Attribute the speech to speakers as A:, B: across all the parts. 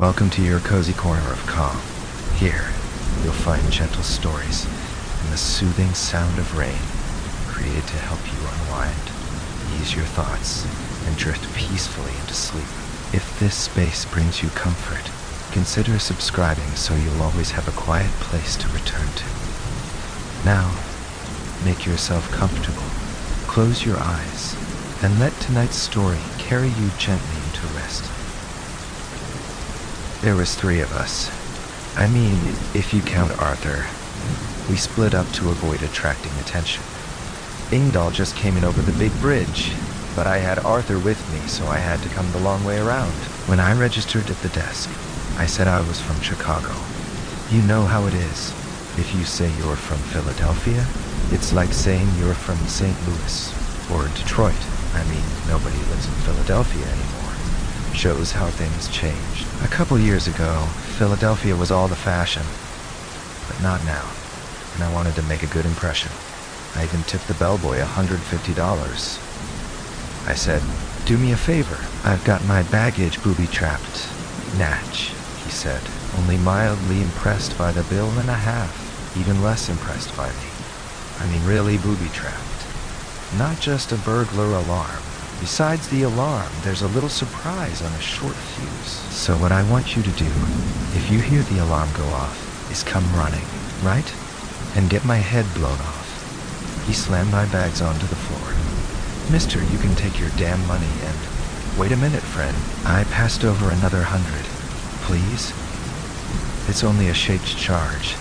A: Welcome to your cozy corner of calm. Here, you'll find gentle stories and the soothing sound of rain, created to help you unwind, ease your thoughts, and drift peacefully into sleep. If this space brings you comfort, consider subscribing so you'll always have a quiet place to return to. Now, make yourself comfortable, close your eyes, and let tonight's story carry you gently into rest. There was 3 of us. I mean, if you count Arthur. We split up to avoid attracting attention. Ingdahl just came in over the big bridge, but I had Arthur with me, so I had to come the long way around. When I registered at the desk, I said I was from Chicago. You know how it is. If you say you're from Philadelphia, it's like saying you're from St. Louis or Detroit. I mean, nobody lives in Philadelphia anymore. Shows how things changed. A couple years ago, Philadelphia was all the fashion, but not now, and I wanted to make a good impression. I even tipped the bellboy $150. I said, "Do me a favor, I've got my baggage booby-trapped." "Natch," he said, only mildly impressed by the bill and a half, even less impressed by me. I mean, really booby-trapped. Not just a burglar alarm. Besides the alarm, there's a little surprise on a short fuse. So what I want you to do, if you hear the alarm go off, is come running, right? And get my head blown off. He slammed my bags onto the floor. "Mister, you can take your damn money and..." "Wait a minute, friend." I passed over another 100. "Please? It's only a shaped charge.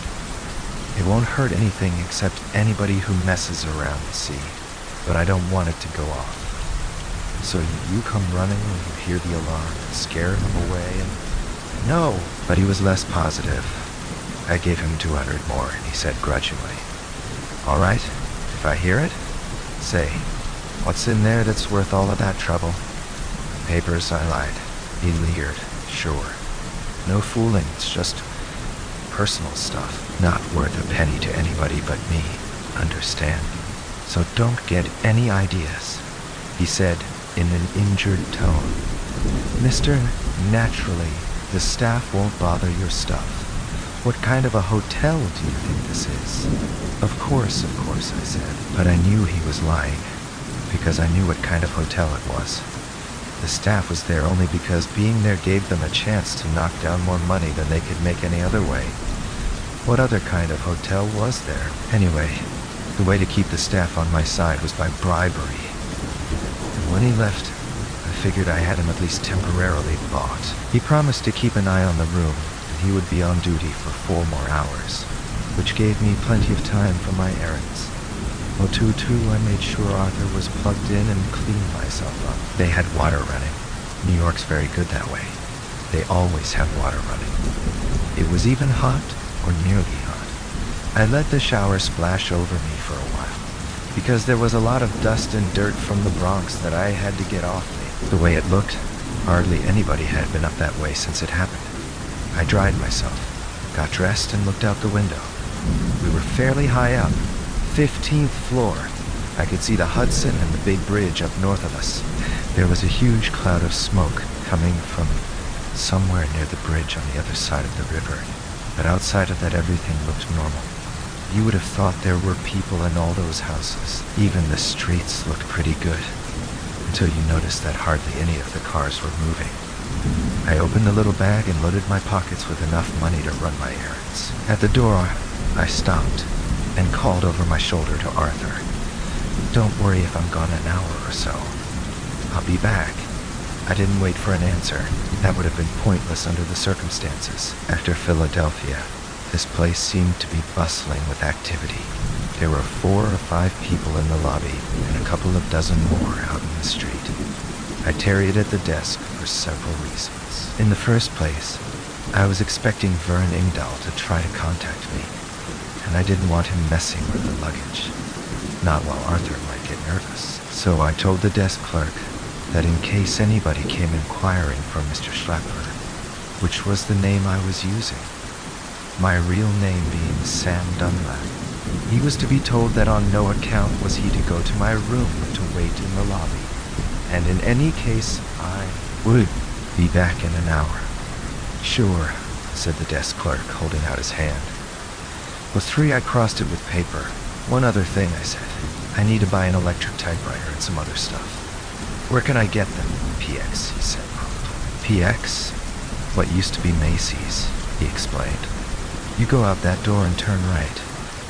A: It won't hurt anything except anybody who messes around the sea. But I don't want it to go off. So you come running when you hear the alarm and scare him away and..." "No!" But he was less positive. I gave him 200 more, and he said grudgingly, "All right, if I hear it, say, what's in there that's worth all of that trouble?" "Papers," I lied. He leered. "Sure. No fooling, it's just personal stuff. Not worth a penny to anybody but me. Understand? So don't get any ideas." He said in an injured tone, "Mister, naturally, the staff won't bother your stuff. What kind of a hotel do you think this is?" Of course, I said. But I knew he was lying, because I knew what kind of hotel it was. The staff was there only because being there gave them a chance to knock down more money than they could make any other way. What other kind of hotel was there? Anyway, the way to keep the staff on my side was by bribery. And when he left, I figured I had him at least temporarily bought. He promised to keep an eye on the room, and he would be on duty for 4 more hours, which gave me plenty of time for my errands. I made sure Arthur was plugged in and cleaned myself up. They had water running. New York's very good that way. They always have water running. It was even hot, or nearly hot. I let the shower splash over me for a while, because there was a lot of dust and dirt from the Bronx that I had to get off me. The way it looked, hardly anybody had been up that way since it happened. I dried myself, got dressed, and looked out the window. We were fairly high up, 15th floor. I could see the Hudson and the big bridge up north of us. There was a huge cloud of smoke coming from somewhere near the bridge on the other side of the river. But outside of that, everything looked normal. You would have thought there were people in all those houses. Even the streets looked pretty good, until you noticed that hardly any of the cars were moving. I opened the little bag and loaded my pockets with enough money to run my errands. At the door, I stopped and called over my shoulder to Arthur. "Don't worry if I'm gone an hour or so. I'll be back." I didn't wait for an answer. That would have been pointless under the circumstances. After Philadelphia, this place seemed to be bustling with activity. There were 4 or 5 people in the lobby and a couple of dozen more out in the street. I tarried at the desk for several reasons. In the first place, I was expecting Vern Ingdahl to try to contact me, and I didn't want him messing with the luggage. Not while Arthur might get nervous. So I told the desk clerk that in case anybody came inquiring for Mr. Schlepper, which was the name I was using, my real name being Sam Dunlap, he was to be told that on no account was he to go to my room to wait in the lobby, and in any case I would be back in an hour. Sure, said the desk clerk, holding out his hand. With 3, I crossed it with paper. One other thing, I said. I need to buy an electric typewriter and some other stuff. Where can I get them? PX, he said promptly. PX? What used to be Macy's, he explained. You go out that door and turn right.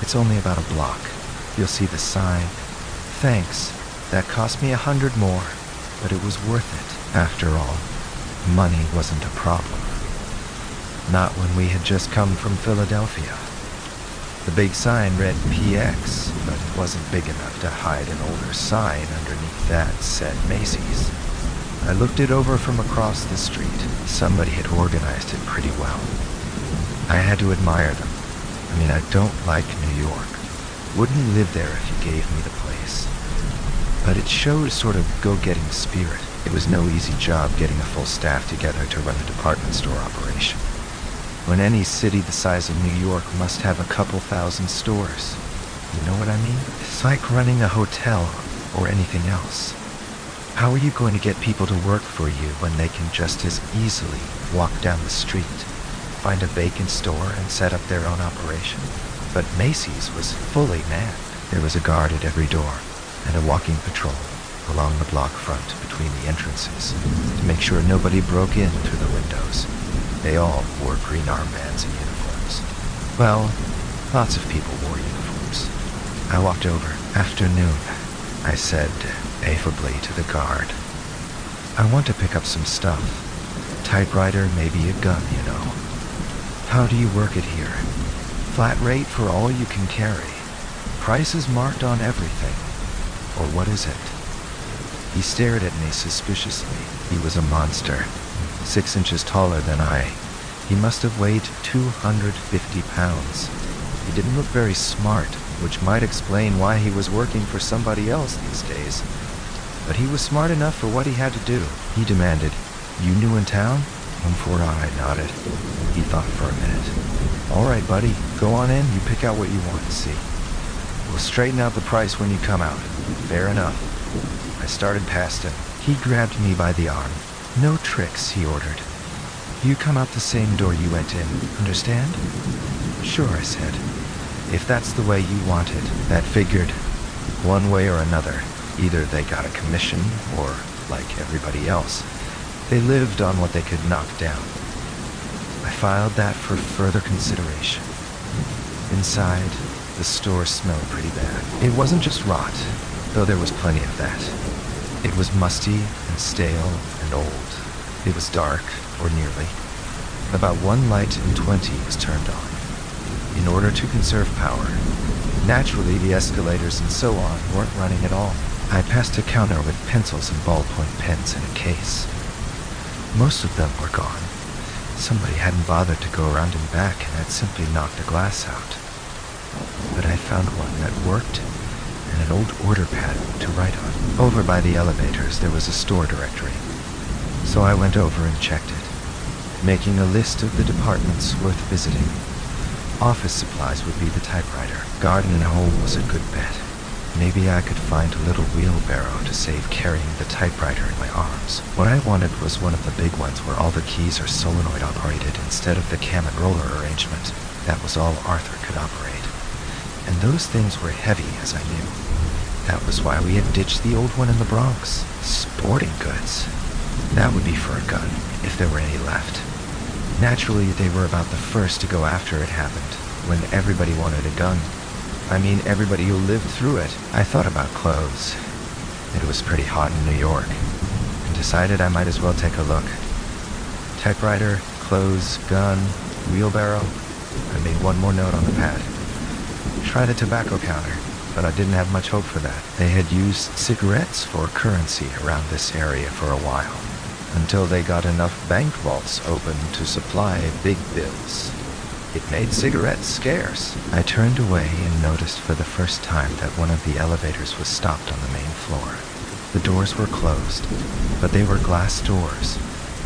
A: It's only about a block. You'll see the sign. Thanks. That cost me $100 more, but it was worth it. After all, money wasn't a problem. Not when we had just come from Philadelphia. The big sign read PX, but it wasn't big enough to hide an older sign underneath that said Macy's. I looked it over from across the street. Somebody had organized it pretty well. I had to admire them. I mean, I don't like New York. Wouldn't live there if you gave me the place. But it showed sort of go-getting spirit. It was no easy job getting a full staff together to run a department store operation, when any city the size of New York must have a couple thousand stores. You know what I mean? It's like running a hotel or anything else. How are you going to get people to work for you when they can just as easily walk down the street, find a vacant store, and set up their own operation? But Macy's was fully manned. There was a guard at every door and a walking patrol along the block front between the entrances to make sure nobody broke in through the windows. They all wore green armbands and uniforms. Well, lots of people wore uniforms. I walked over. Afternoon, I said affably to the guard. I want to pick up some stuff. Typewriter, maybe a gun, you know. How do you work it here? Flat rate for all you can carry. Prices marked on everything. Or what is it? He stared at me suspiciously. He was a monster, 6 inches taller than I. He must have weighed 250 pounds. He didn't look very smart, which might explain why he was working for somebody else these days. But he was smart enough for what he had to do. He demanded, "You new in town?" I nodded. He thought for a minute. "All right, buddy, go on in. You pick out what you want to see. We'll straighten out the price when you come out." Fair enough. I started past him. He grabbed me by the arm. "No tricks," he ordered. "You come out the same door you went in, understand?" "Sure," I said. If that's the way you want it, that figured. One way or another, either they got a commission, or, like everybody else, they lived on what they could knock down. I filed that for further consideration. Inside, the store smelled pretty bad. It wasn't just rot, though there was plenty of that. It was musty and stale and old. It was dark, or nearly. About 1 light in 20 was turned on, in order to conserve power. Naturally, the escalators and so on weren't running at all. I passed a counter with pencils and ballpoint pens in a case. Most of them were gone. Somebody hadn't bothered to go around and back and had simply knocked the glass out. But I found one that worked, and an old order pad to write on. Over by the elevators there was a store directory, so I went over and checked it, making a list of the departments worth visiting. Office supplies would be the typewriter. Garden and home was a good bet. Maybe I could find a little wheelbarrow to save carrying the typewriter in my arms. What I wanted was one of the big ones where all the keys are solenoid operated instead of the cam and roller arrangement. That was all Arthur could operate. And those things were heavy, as I knew. That was why we had ditched the old one in the Bronx. Sporting goods. That would be for a gun, if there were any left. Naturally, they were about the first to go after it happened, when everybody wanted a gun. I mean, everybody who lived through it. I thought about clothes. It was pretty hot in New York, and decided I might as well take a look. Typewriter, clothes, gun, wheelbarrow. I made one more note on the pad. Try the tobacco counter, but I didn't have much hope for that. They had used cigarettes for currency around this area for a while, until they got enough bank vaults open to supply big bills. It made cigarettes scarce. I turned away and noticed for the first time that one of the elevators was stopped on the main floor. The doors were closed, but they were glass doors,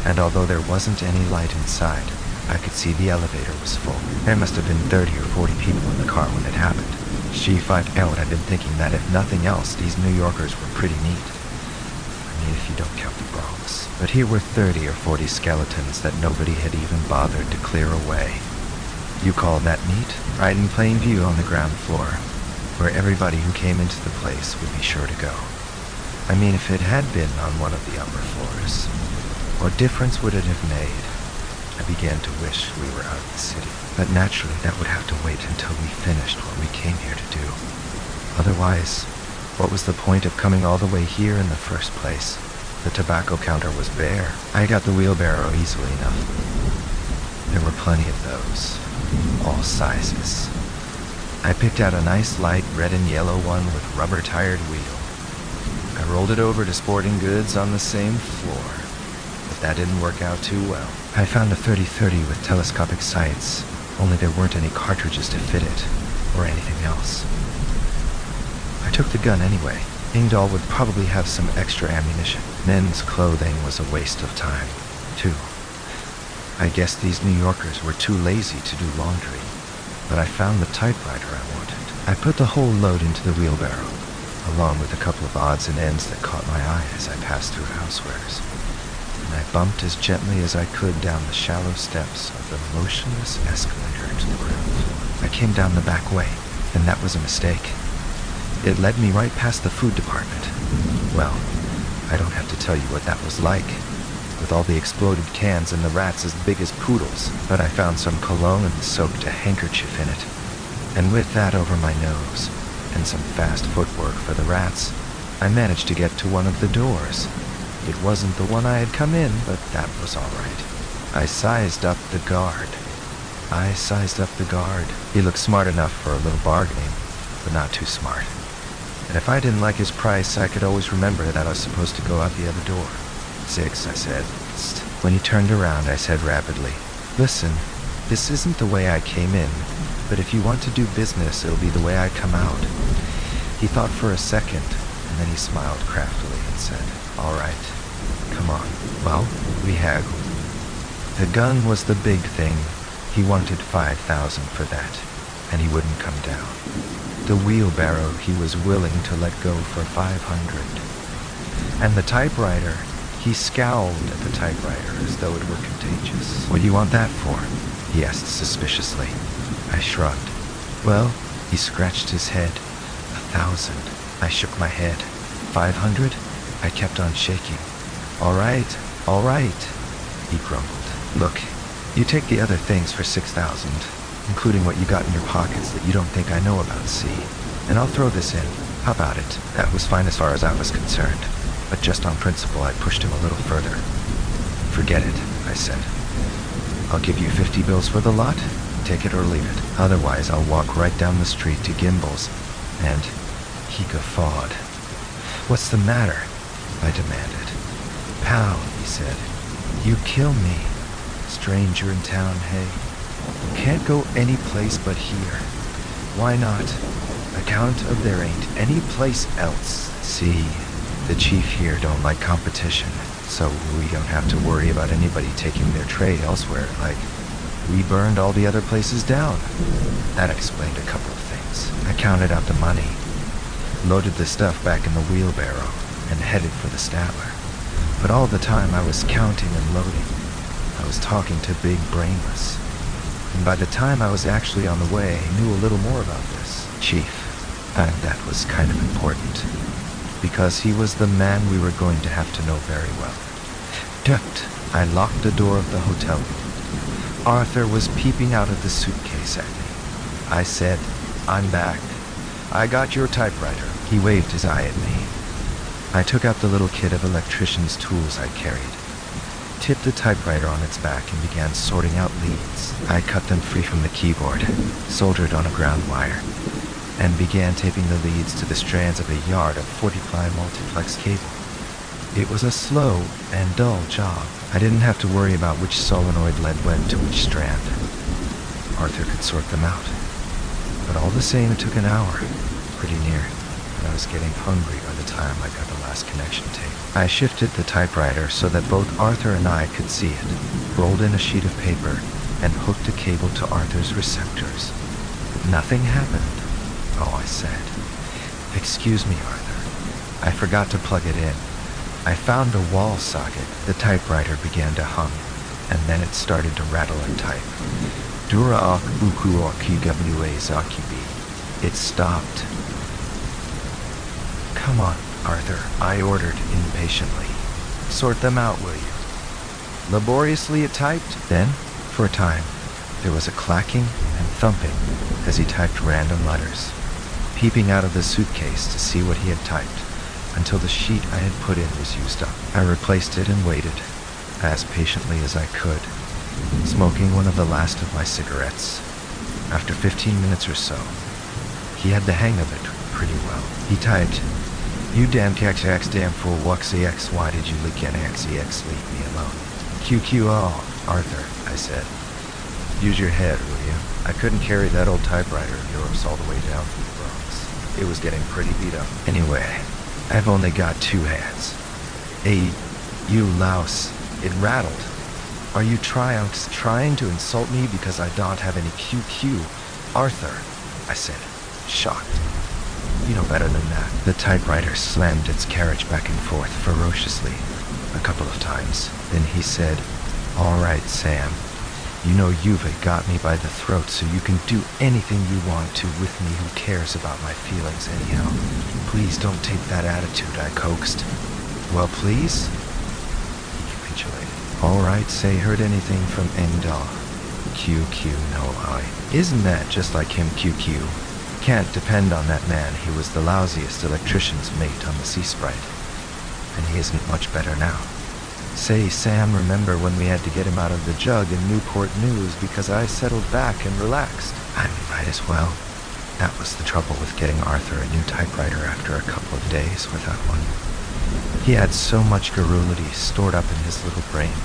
A: and although there wasn't any light inside, I could see the elevator was full. There must have been 30 or 40 people in the car when it happened. She 5 out. I'd been thinking that if nothing else, these New Yorkers were pretty neat. I mean, if you don't count the Bronx. But here were 30 or 40 skeletons that nobody had even bothered to clear away. You call that neat? Right in plain view on the ground floor, where everybody who came into the place would be sure to go. I mean, if it had been on one of the upper floors, what difference would it have made? I began to wish we were out of the city, but naturally that would have to wait until we finished what we came here to do. Otherwise, what was the point of coming all the way here in the first place? The tobacco counter was bare. I got the wheelbarrow easily enough. There were plenty of those, all sizes. I picked out a nice light red and yellow one with rubber-tired wheel. I rolled it over to Sporting Goods on the same floor, but that didn't work out too well. I found a 30-30 with telescopic sights, only there weren't any cartridges to fit it, or anything else. I took the gun anyway. Ingdahl would probably have some extra ammunition. Men's clothing was a waste of time, too. I guess these New Yorkers were too lazy to do laundry, but I found the typewriter I wanted. I put the whole load into the wheelbarrow, along with a couple of odds and ends that caught my eye as I passed through housewares. And I bumped as gently as I could down the shallow steps of the motionless escalator to the ground floor. I came down the back way, and that was a mistake. It led me right past the food department. Well, I don't have to tell you what that was like, with all the exploded cans and the rats as big as poodles, but I found some cologne and soaked a handkerchief in it. And with that over my nose, and some fast footwork for the rats, I managed to get to one of the doors. It wasn't the one I had come in, but that was all right. I sized up the guard. He looked smart enough for a little bargaining, but not too smart. And if I didn't like his price, I could always remember that I was supposed to go out the other door. 6, I said. When he turned around, I said rapidly, "Listen, this isn't the way I came in, but if you want to do business, it'll be the way I come out." He thought for a second, and then he smiled craftily and said, "All right, come on." Well, we haggled. The gun was the big thing. He wanted 5,000 for that, and he wouldn't come down. The wheelbarrow he was willing to let go for 500. And the typewriter, he scowled at the typewriter as though it were contagious. "What do you want that for?" he asked suspiciously. I shrugged. "Well," he scratched his head. 1,000. I shook my head. 500? I kept on shaking. All right, he grumbled. "Look, you take the other things for 6,000, including what you got in your pockets that you don't think I know about, see? And I'll throw this in. How about it?" That was fine as far as I was concerned, but just on principle I pushed him a little further. "Forget it," I said. "I'll give you 50 bills for the lot. Take it or leave it. Otherwise I'll walk right down the street to Gimbel's," and he guffawed. "What's the matter?" I demanded. "Pal," he said, "you kill me. Stranger in town, hey? Can't go any place but here. Why not? Account of there ain't any place else. See, the chief here don't like competition, so we don't have to worry about anybody taking their trade elsewhere, like we burned all the other places down." That explained a couple of things. I counted out the money, loaded the stuff back in the wheelbarrow, and headed for the Statler. But all the time I was counting and loading, I was talking to Big Brainless. And by the time I was actually on the way, I knew a little more about this chief. And that was kind of important, because he was the man we were going to have to know very well. Ducked. I locked the door of the hotel room. Arthur was peeping out of the suitcase at me. I said, "I'm back. I got your typewriter." He waved his eye at me. I took out the little kit of electrician's tools I carried, tipped the typewriter on its back, and began sorting out leads. I cut them free from the keyboard, soldered on a ground wire, and began taping the leads to the strands of a yard of 40-ply multiplex cable. It was a slow and dull job. I didn't have to worry about which solenoid lead went to which strand. Arthur could sort them out. But all the same, it took an hour, pretty near, and I was getting hungry by the time I got the last connection tape. I shifted the typewriter so that both Arthur and I could see it, rolled in a sheet of paper, and hooked a cable to Arthur's receptors. Nothing happened. "Oh," I said. "Excuse me, Arthur. I forgot to plug it in. I found a wall socket. The typewriter began to hum, and then it started to rattle and type. Dura ak buku aki gwa zakibi. It stopped. Come on, Arthur, I ordered impatiently. Sort them out, will you? Laboriously it typed. Then, for a time, there was a clacking and thumping as he typed random letters, peeping out of the suitcase to see what he had typed, until the sheet I had put in was used up. I replaced it and waited, as patiently as I could, smoking one of the last of my cigarettes. After 15 minutes or so, he had the hang of it pretty well. He typed, "You damn KXX damn fool, WXEX, why did you lick NXEX, leave me alone?" QQO, Arthur, I said. Use your head, will you? I couldn't carry that old typewriter of yours all the way down from the Bronx. It was getting pretty beat up. Anyway, I've only got 2 hands. Hey, you louse, it rattled. Are you trying to insult me because I don't have any QQ? Arthur, I said, shocked. You know better than that. The typewriter slammed its carriage back and forth ferociously a couple of times. Then he said, "All right, Sam. You know you've got me by the throat, so you can do anything you want to with me. Who cares about my feelings anyhow? Please don't take that attitude," I coaxed. "Well, please?" He capitulated. "All right, say heard anything from Engdahl. QQ, no I. Isn't that just like him, QQ? Can't depend on that man. He was the lousiest electrician's mate on the Sea Sprite. And he isn't much better now. Say, Sam, remember when we had to get him out of the jug in Newport News because I settled back and relaxed? I might as well. That was the trouble with getting Arthur a new typewriter after a couple of days without one. He had so much garrulity stored up in his little brain,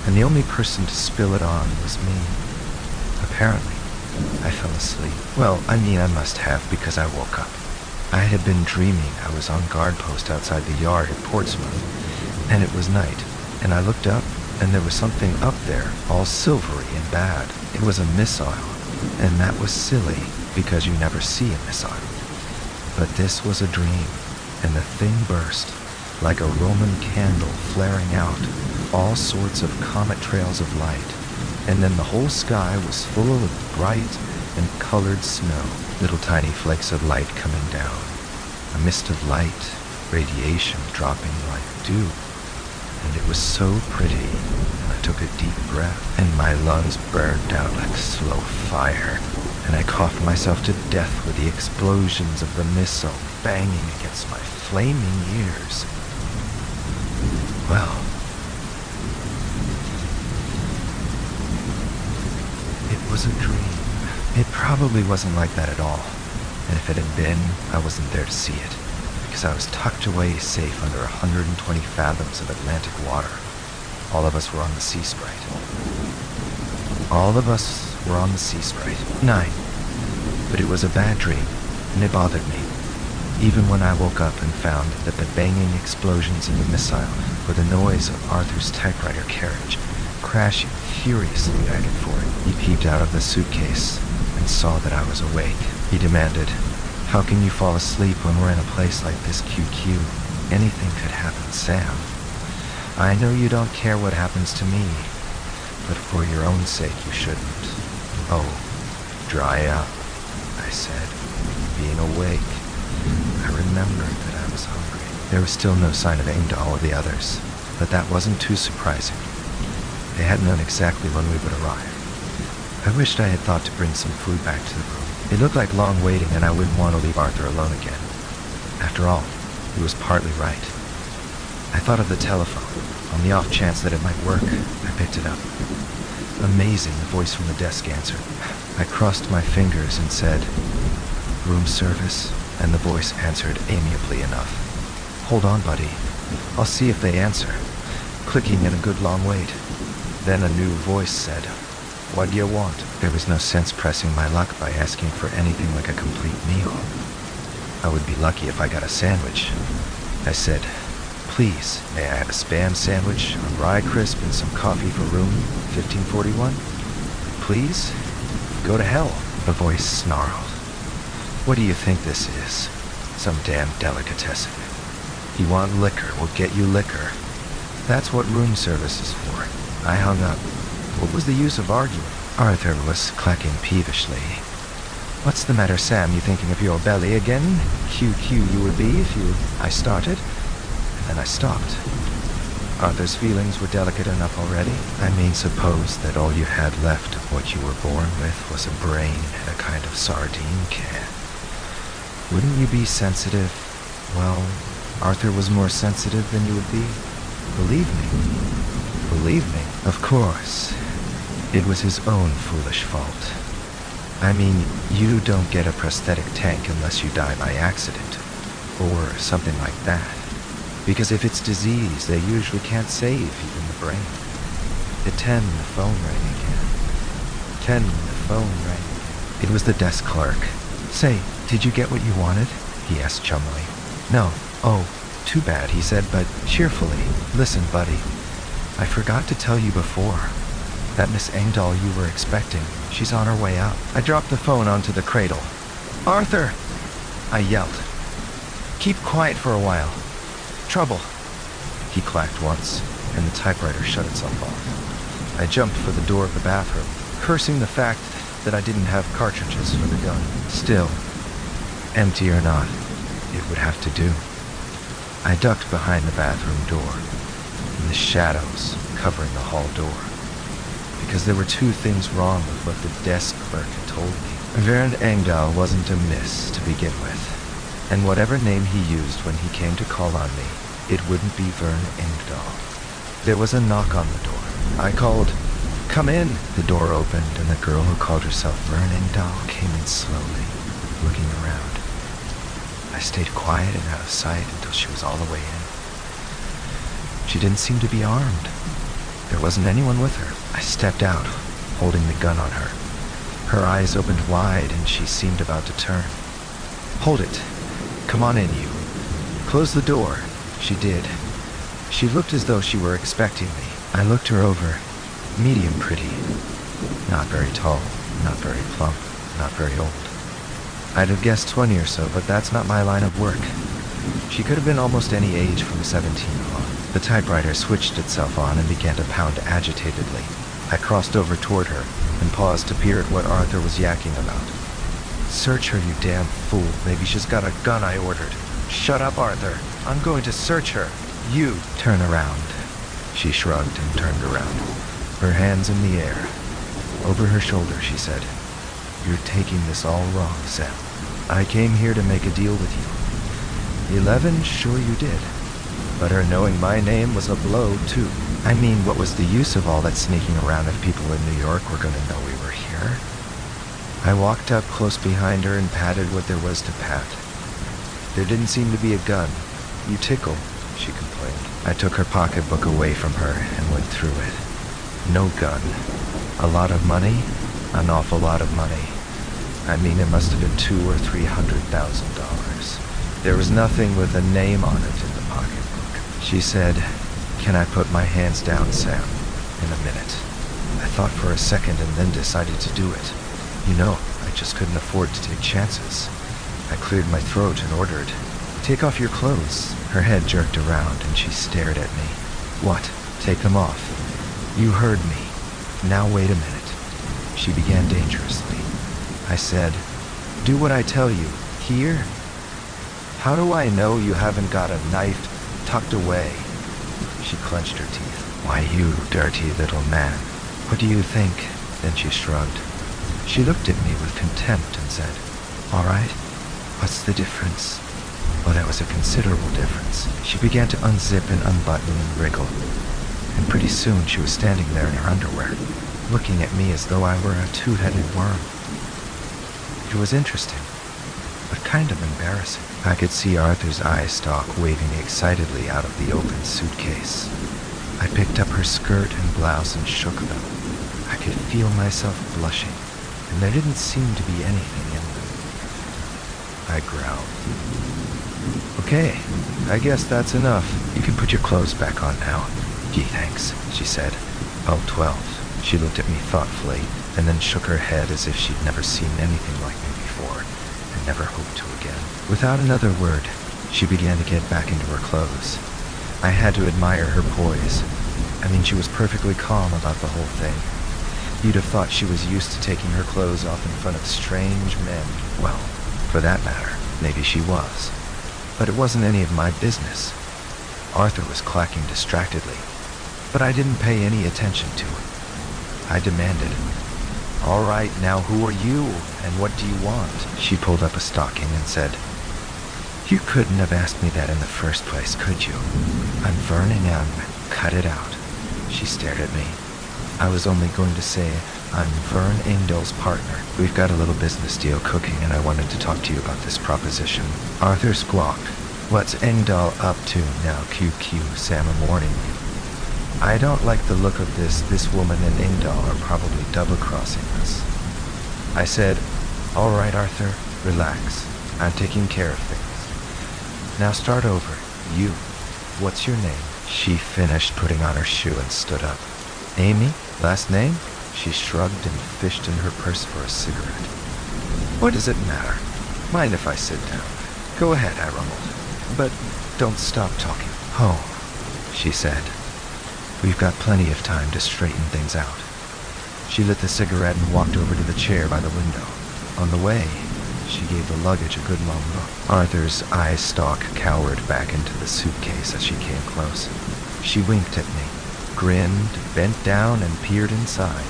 A: and the only person to spill it on was me. Apparently, I fell asleep. Well, I must have, because I woke up. I had been dreaming I was on guard post outside the yard at Portsmouth, and it was night, and I looked up, and there was something up there, all silvery and bad. It was a missile, and that was silly, because you never see a missile. But this was a dream, and the thing burst, like a Roman candle flaring out, all sorts of comet trails of light, and then the whole sky was full of bright and colored snow, little tiny flakes of light coming down, a mist of light, radiation dropping like dew, and it was so pretty, and I took a deep breath, and my lungs burned out like slow fire, and I coughed myself to death with the explosions of the missile banging against my flaming ears. Well, it was a dream. It probably wasn't like that at all, and if it had been, I wasn't there to see it, because I was tucked away safe under 120 fathoms of Atlantic water. All of us were on the Sea Sprite. All of us were on the Sea Sprite. 9. But it was a bad dream, and it bothered me, even when I woke up and found that the banging explosions of the missile were the noise of Arthur's typewriter carriage, crashing furiously back and forth. He peeped out of the suitcase and saw that I was awake. He demanded, "How can you fall asleep when we're in a place like this, QQ? Anything could happen, Sam. I know you don't care what happens to me, but for your own sake you shouldn't." "Oh, dry up," I said, being awake. I remembered that I was hungry. There was still no sign of Engdahl or the others, but that wasn't too surprising. They hadn't known exactly when we would arrive. I wished I had thought to bring some food back to the room. It looked like long waiting, and I wouldn't want to leave Arthur alone again. After all, he was partly right. I thought of the telephone. On the off chance that it might work, I picked it up. Amazing, the voice from the desk answered. I crossed my fingers and said, "Room service," and the voice answered amiably enough. "Hold on, buddy. I'll see if they answer." Clicking in a good long wait. Then a new voice said, "What do you want?" There was no sense pressing my luck by asking for anything like a complete meal. I would be lucky if I got a sandwich. I said, "Please, may I have a Spam sandwich, a rye crisp, and some coffee for room 1541? Please? Go to hell," the voice snarled. "What do you think this is? Some damn delicatessen? You want liquor, we'll get you liquor. That's what room service is for. I hung up. What was the use of arguing? Arthur was clacking peevishly. What's the matter, Sam? You thinking of your belly again? QQ you would be if you... I started, and then I stopped. Arthur's feelings were delicate enough already. I mean, suppose that all you had left of what you were born with was a brain and a kind of sardine can. Wouldn't you be sensitive? Well, Arthur was more sensitive than you would be. Believe me. Believe me? Of course. It was his own foolish fault. I mean, you don't get a prosthetic tank unless you die by accident, or something like that. Because if it's disease, they usually can't save even the brain. At 10, the phone rang again. 10, the phone rang again. It was the desk clerk. Say, did you get what you wanted? He asked chummily. No. Oh, too bad, he said, but cheerfully. Listen, buddy, I forgot to tell you before. That Miss Engdahl you were expecting, she's on her way up. I dropped the phone onto the cradle. Arthur! I yelled. Keep quiet for a while. Trouble. He clacked once, and the typewriter shut itself off. I jumped for the door of the bathroom, cursing the fact that I didn't have cartridges for the gun. Still, empty or not, it would have to do. I ducked behind the bathroom door, in the shadows covering the hall door, because there were two things wrong with what the desk clerk had told me. Bernd Engdahl wasn't a miss to begin with. And whatever name he used when he came to call on me, it wouldn't be Vern Engdahl. There was a knock on the door. I called, "Come in!" The door opened, and the girl who called herself Vern Engdahl came in slowly, looking around. I stayed quiet and out of sight until she was all the way in. She didn't seem to be armed. There wasn't anyone with her. I stepped out, holding the gun on her. Her eyes opened wide, and she seemed about to turn. "Hold it. Come on in, you." "Close the door." She did. She looked as though she were expecting me. I looked her over. Medium pretty. Not very tall, not very plump, not very old. I'd have guessed 20 or so, but that's not my line of work. She could have been almost any age from 17 on. The typewriter switched itself on and began to pound agitatedly. I crossed over toward her and paused to peer at what Arthur was yakking about. "Search her, you damn fool. Maybe she's got a gun I ordered." "Shut up, Arthur. I'm going to search her." "You, turn around." She shrugged and turned around, her hands in the air. Over her shoulder, she said, "You're taking this all wrong, Sam. I came here to make a deal with you." 11, sure you did. But her knowing my name was a blow, too. I mean, what was the use of all that sneaking around if people in New York were going to know we were here? I walked up close behind her and patted what there was to pat. There didn't seem to be a gun. "You tickle," she complained. I took her pocketbook away from her and went through it. No gun. A lot of money? An awful lot of money. I mean, it must have been $200,000 or $300,000. There was nothing with a name on it in the pocketbook. She said, "Can I put my hands down, Sam?" "In a minute." I thought for a second and then decided to do it. You know, I just couldn't afford to take chances. I cleared my throat and ordered, "Take off your clothes." Her head jerked around and she stared at me. "What? Take them off." "You heard me. Now wait a minute." She began dangerously. I said, "Do what I tell you. Here?" "How do I know you haven't got a knife tucked away?" She clenched her teeth. "Why, you dirty little man. What do you think?" Then she shrugged. She looked at me with contempt and said, "All right. What's the difference?" Well, there was a considerable difference. She began to unzip and unbutton and wriggle. And pretty soon she was standing there in her underwear, looking at me as though I were a two-headed worm. It was interesting, but kind of embarrassing. I could see Arthur's eye stalk waving excitedly out of the open suitcase. I picked up her skirt and blouse and shook them. I could feel myself blushing, and there didn't seem to be anything in them. I growled. "Okay, I guess that's enough. You can put your clothes back on now." "Gee, thanks," she said. "Oh, 12. She looked at me thoughtfully, and then shook her head as if she'd never seen anything like me before, and never hoped to again. Without another word, She began to get back into her clothes. I had to admire her poise. She was perfectly calm about the whole thing. You'd have thought she was used to taking her clothes off in front of strange men. Well, for that matter, maybe she was. But it wasn't any of my business. Arthur was clacking distractedly, but I didn't pay any attention to it. I demanded, "All right, now who are you, and what do you want?" She pulled up a stocking and said, "You couldn't have asked me that in the first place, could you? I'm Vernon M. Cut it out." She stared at me. I was only going to say, "I'm Vern Engdahl's partner. We've got a little business deal cooking, and I wanted to talk to you about this proposition." Arthur squawked, "What's Engdahl up to now, QQ, Sam? I'm warning you. I don't like the look of this. This woman and Engdahl are probably double-crossing us." I said, "All right, Arthur, relax. I'm taking care of things. Now start over. You. What's your name?" She finished putting on her shoe and stood up. "Amy? Last name?" She shrugged and fished in her purse for a cigarette. "What does it matter? Mind if I sit down?" "Go ahead," I rumbled. "But don't stop talking." "Oh," she said. "We've got plenty of time to straighten things out." She lit the cigarette and walked over to the chair by the window. On the way, she gave the luggage a good long look. Arthur's eye stalk cowered back into the suitcase as she came close. She winked at me, grinned, bent down, and peered inside.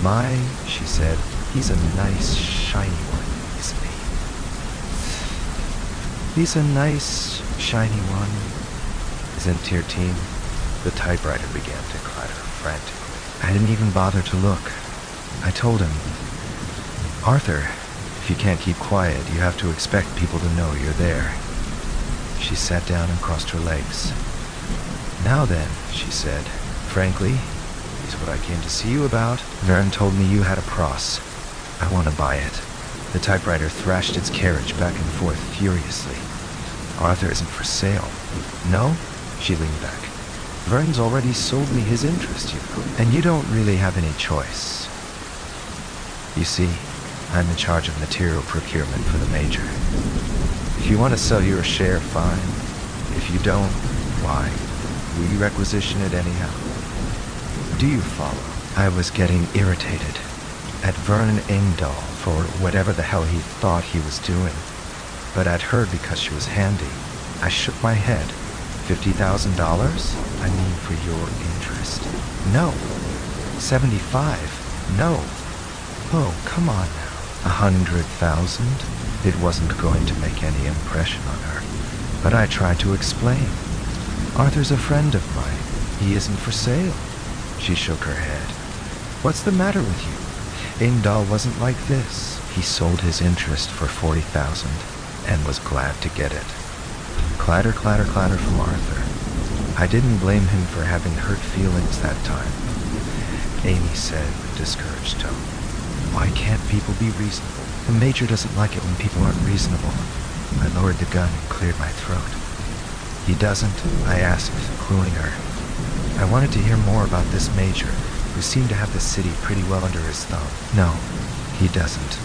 A: "My," she said, "he's a nice, shiny one, isn't he? He's a nice, shiny one, isn't Tirtine?" The typewriter began to clatter frantically. I didn't even bother to look. I told him, "Arthur, if you can't keep quiet, you have to expect people to know you're there." She sat down and crossed her legs. "Now then," she said, "frankly, here's what I came to see you about. Vern told me you had a pros. I want to buy it." The typewriter thrashed its carriage back and forth furiously. "Arthur isn't for sale." "No?" She leaned back. "Vern's already sold me his interest, you know, and you don't really have any choice. You see, I'm in charge of material procurement for the Major. If you want to sell your share, fine. If you don't, why, we requisition it anyhow. Do you follow?" I was getting irritated at Vern Engdahl for whatever the hell he thought he was doing, but at her because she was handy. I shook my head. $50,000? I mean, for your interest. No. 75? No. Oh, come on now. 100,000? It wasn't going to make any impression on her, but I tried to explain. "Arthur's a friend of mine. He isn't for sale." She shook her head. "What's the matter with you? Engdahl wasn't like this. He sold his interest for 40,000 and was glad to get it." Clatter, clatter, clatter from Arthur. I didn't blame him for having hurt feelings that time. Amy said with discouraged tone, "Why can't people be reasonable? The Major doesn't like it when people aren't reasonable." I lowered the gun and cleared my throat. "He doesn't?" I asked, cluing her. I wanted to hear more about this Major, who seemed to have the city pretty well under his thumb. "No, he doesn't."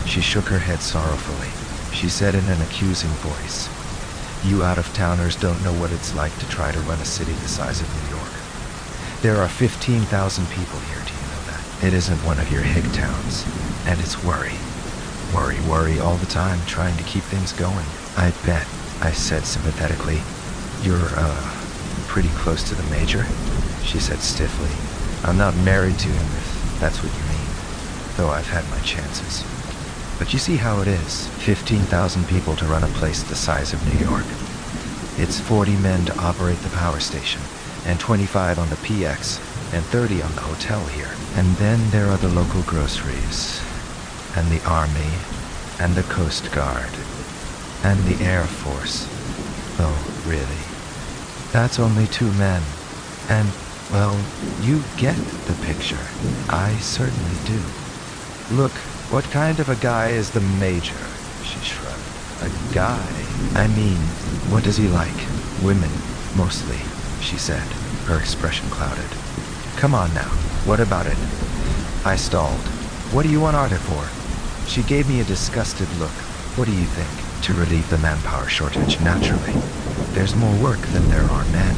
A: She shook her head sorrowfully. She said in an accusing voice, "You out-of-towners don't know what it's like to try to run a city the size of New York. There are 15,000 people here, do you know that? It isn't one of your hick towns, and it's worry. Worry, worry all the time, trying to keep things going." "I bet," I said sympathetically, "you're, pretty close to the Major?" She said stiffly, "I'm not married to him, if that's what you mean, though I've had my chances. But you see how it is, 15,000 people to run a place the size of New York. It's 40 men to operate the power station, and 25 on the PX, and 30 on the hotel here. And then there are the local groceries, and the Army, and the Coast Guard, and the Air Force. Oh, really? That's only 2 men. And, well, you get the picture." "I certainly do." "Look, what kind of a guy is the Major?" She shrugged. "A guy? I mean, what does he like?" "Women, mostly," she said, her expression clouded. "Come on now, what about it?" I stalled. "What do you want Arthur for?" She gave me a disgusted look. "What do you think? To relieve the manpower shortage, naturally. There's more work than there are men.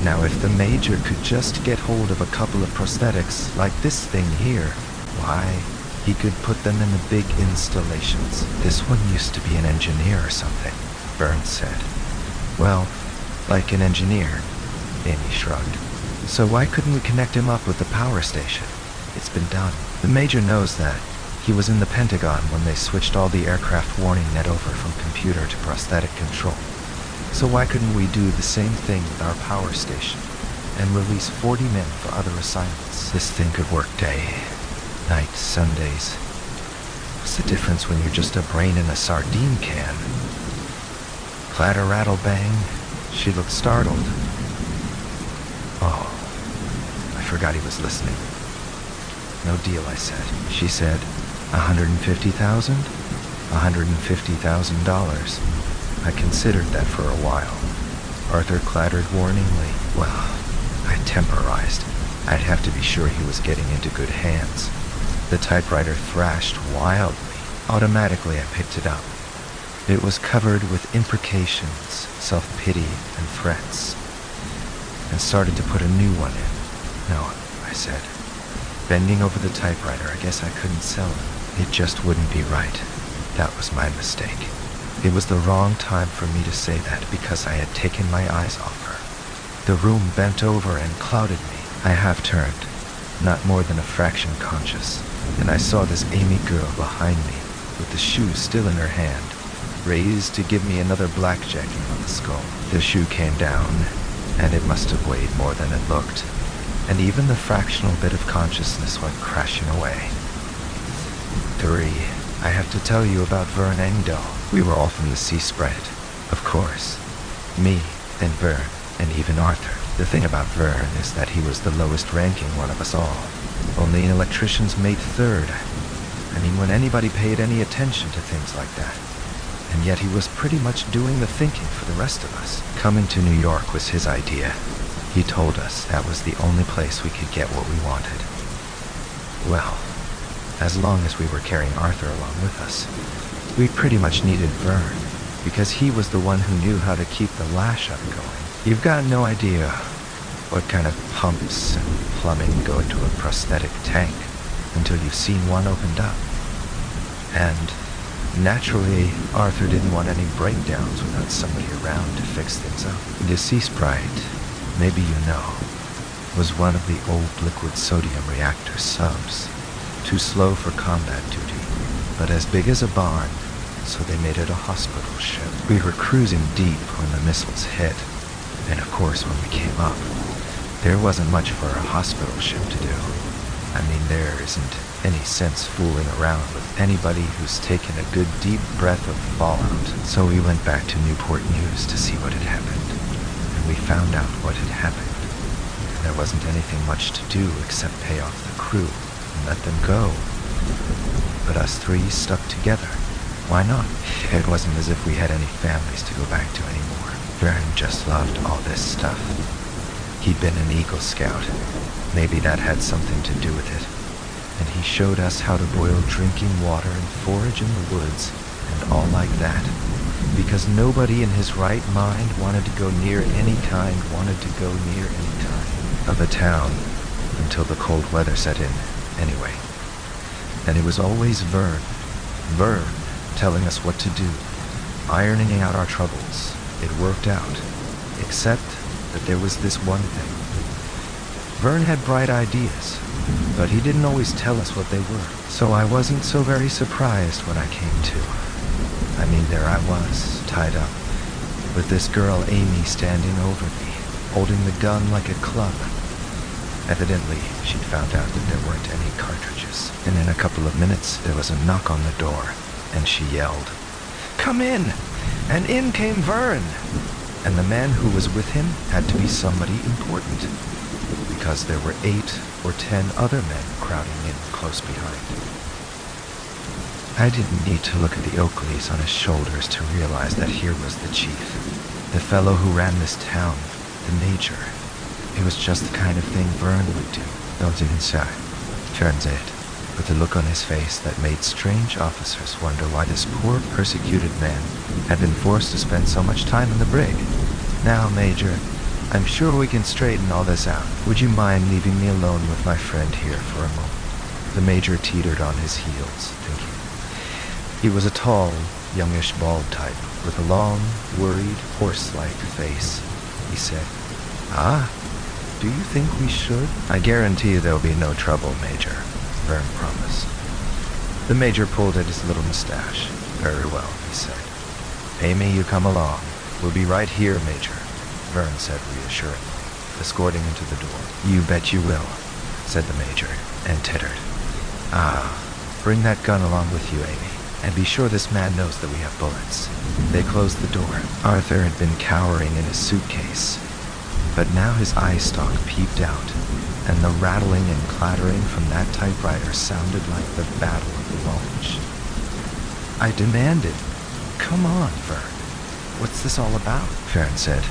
A: Now, if the Major could just get hold of a couple of prosthetics like this thing here, why, he could put them in the big installations. This one used to be an engineer or something, Burns said. Well, like an engineer, Amy shrugged. So why couldn't we connect him up with the power station? It's been done. The Major knows that. He was in the Pentagon when they switched all the aircraft warning net over from computer to prosthetic control. So why couldn't we do the same thing with our power station and release 40 men for other assignments? This thing could work day, night, Sundays. What's the difference when you're just a brain in a sardine can? Clatter, rattle, bang. She looked startled. Oh, I forgot he was listening. No deal, I said. She said, $150,000? $150,000. I considered that for a while. Arthur clattered warningly. Well, I temporized. I'd have to be sure he was getting into good hands. The typewriter thrashed wildly. Automatically, I picked it up. It was covered with imprecations, self-pity, and threats. And started to put a new one in. No, I said. Bending over the typewriter, I guess I couldn't sell it. It just wouldn't be right. That was my mistake. It was the wrong time for me to say that because I had taken my eyes off her. The room bent over and clouded me. I half-turned, not more than a fraction conscious, and I saw this Amy girl behind me, with the shoe still in her hand, raised to give me another blackjacking on the skull. The shoe came down, and it must have weighed more than it looked, and even the fractional bit of consciousness went crashing away. 3. I have to tell you about Vern Engdahl. We were all from the Sea Sprite, of course. Me, and Vern, and even Arthur. The thing about Vern is that he was the lowest ranking one of us all. Only an electrician's mate third. I mean, when anybody paid any attention to things like that. And yet he was pretty much doing the thinking for the rest of us. Coming to New York was his idea. He told us that was the only place we could get what we wanted. Well, as long as we were carrying Arthur along with us, we pretty much needed Vern, because he was the one who knew how to keep the lash up going. You've got no idea what kind of pumps and plumbing go into a prosthetic tank until you've seen one opened up. And naturally, Arthur didn't want any breakdowns without somebody around to fix things up. The Sea Sprite, maybe you know, was one of the old liquid sodium reactor subs. Too slow for combat duty, but as big as a barn, so they made it a hospital ship. We were cruising deep when the missiles hit, and of course when we came up, there wasn't much for a hospital ship to do. I mean, there isn't any sense fooling around with anybody who's taken a good deep breath of fallout. So we went back to Newport News to see what had happened, and we found out what had happened. And there wasn't anything much to do except pay off the crew and let them go. But us three stuck together. Why not? It wasn't as if we had any families to go back to anymore. Vern just loved all this stuff. He'd been an Eagle Scout. Maybe that had something to do with it. And he showed us how to boil drinking water and forage in the woods and all like that. Because nobody in his right mind wanted to go near any kind of a town until the cold weather set in, anyway. And it was always Vern telling us what to do, ironing out our troubles. It worked out, except that there was this one thing. Vern had bright ideas, but he didn't always tell us what they were. So I wasn't so very surprised when I came to. I mean, there I was, tied up, with this girl Amy standing over me, holding the gun like a club. Evidently, she'd found out that there weren't any cartridges. And in a couple of minutes, there was a knock on the door, and she yelled, "Come in!" And in came Vern. And the man who was with him had to be somebody important, because there were 8 or 10 other men crowding in close behind. I didn't need to look at the Oakleys on his shoulders to realize that here was the chief, the fellow who ran this town, the major. It was just the kind of thing Vern would do. Don't inside. Vern's it. with a look on his face that made strange officers wonder why this poor persecuted man had been forced to spend so much time in the brig. "Now, Major, I'm sure we can straighten all this out. Would you mind leaving me alone with my friend here for a moment?" The Major teetered on his heels, thinking. He was a tall, youngish bald type, with a long, worried, horse-like face. He said, "Ah, do you think we should?" "I guarantee there'll be no trouble, Major," Vern promised. The Major pulled at his little mustache. "Very well," he said. "Amy, you come along. We'll be right here, Major," Vern said reassuringly, escorting him to the door. "You bet you will," said the Major, and tittered. "Ah, bring that gun along with you, Amy, and be sure this man knows that we have bullets." They closed the door. Arthur had been cowering in his suitcase, but now his eye stalk peeped out, and the rattling and clattering from that typewriter sounded like the Battle of the Bulge. I demanded, "Come on, Vern. What's this all about?" Vern said,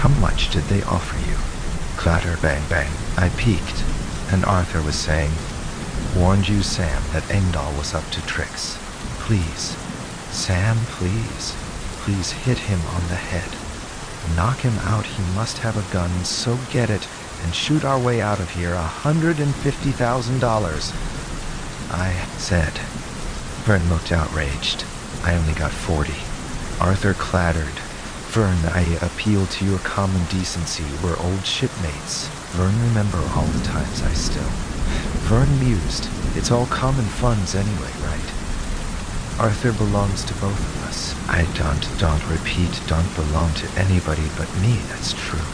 A: "How much did they offer you?" Clatter, bang, bang. I peeked, and Arthur was saying, "Warned you, Sam, that Engdahl was up to tricks. Please, Sam, please. Please hit him on the head. Knock him out. He must have a gun, so get it and shoot our way out of here. $150,000. I said. Vern looked outraged. I only got 40. Arthur clattered. "Vern, I appeal to your common decency. We're old shipmates." Vern remember all the times I still. Vern mused. "It's all common funds anyway, right? Arthur belongs to both of us. I don't repeat, don't belong to anybody but me, that's true,"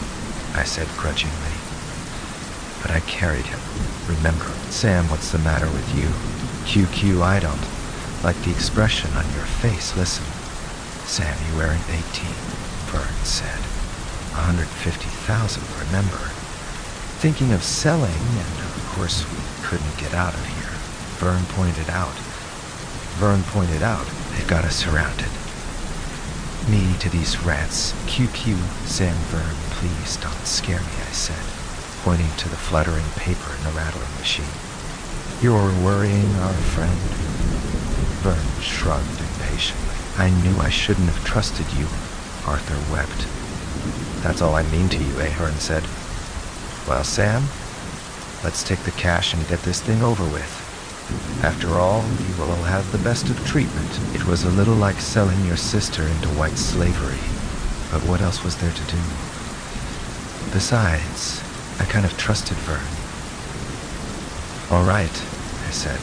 A: I said grudgingly. "But I carried him, remember." "Sam, what's the matter with you?" "QQ, I don't like the expression on your face. Listen, Sam, you weren't 18, Vern said. 150,000, remember? Thinking of selling, and of course we couldn't get out of here. Vern pointed out, they've got us surrounded. Me to these rats. QQ, Sam, Vern, please don't scare me, I said, pointing to the fluttering paper in the rattling machine. "You're worrying our friend." Vern shrugged impatiently. "I knew I shouldn't have trusted you," Arthur wept. "That's all I mean to you, Vern said. Well, Sam, let's take the cash and get this thing over with. After all, you will all have the best of treatment." It was a little like selling your sister into white slavery, but what else was there to do? Besides, I kind of trusted Vern. "All right," I said.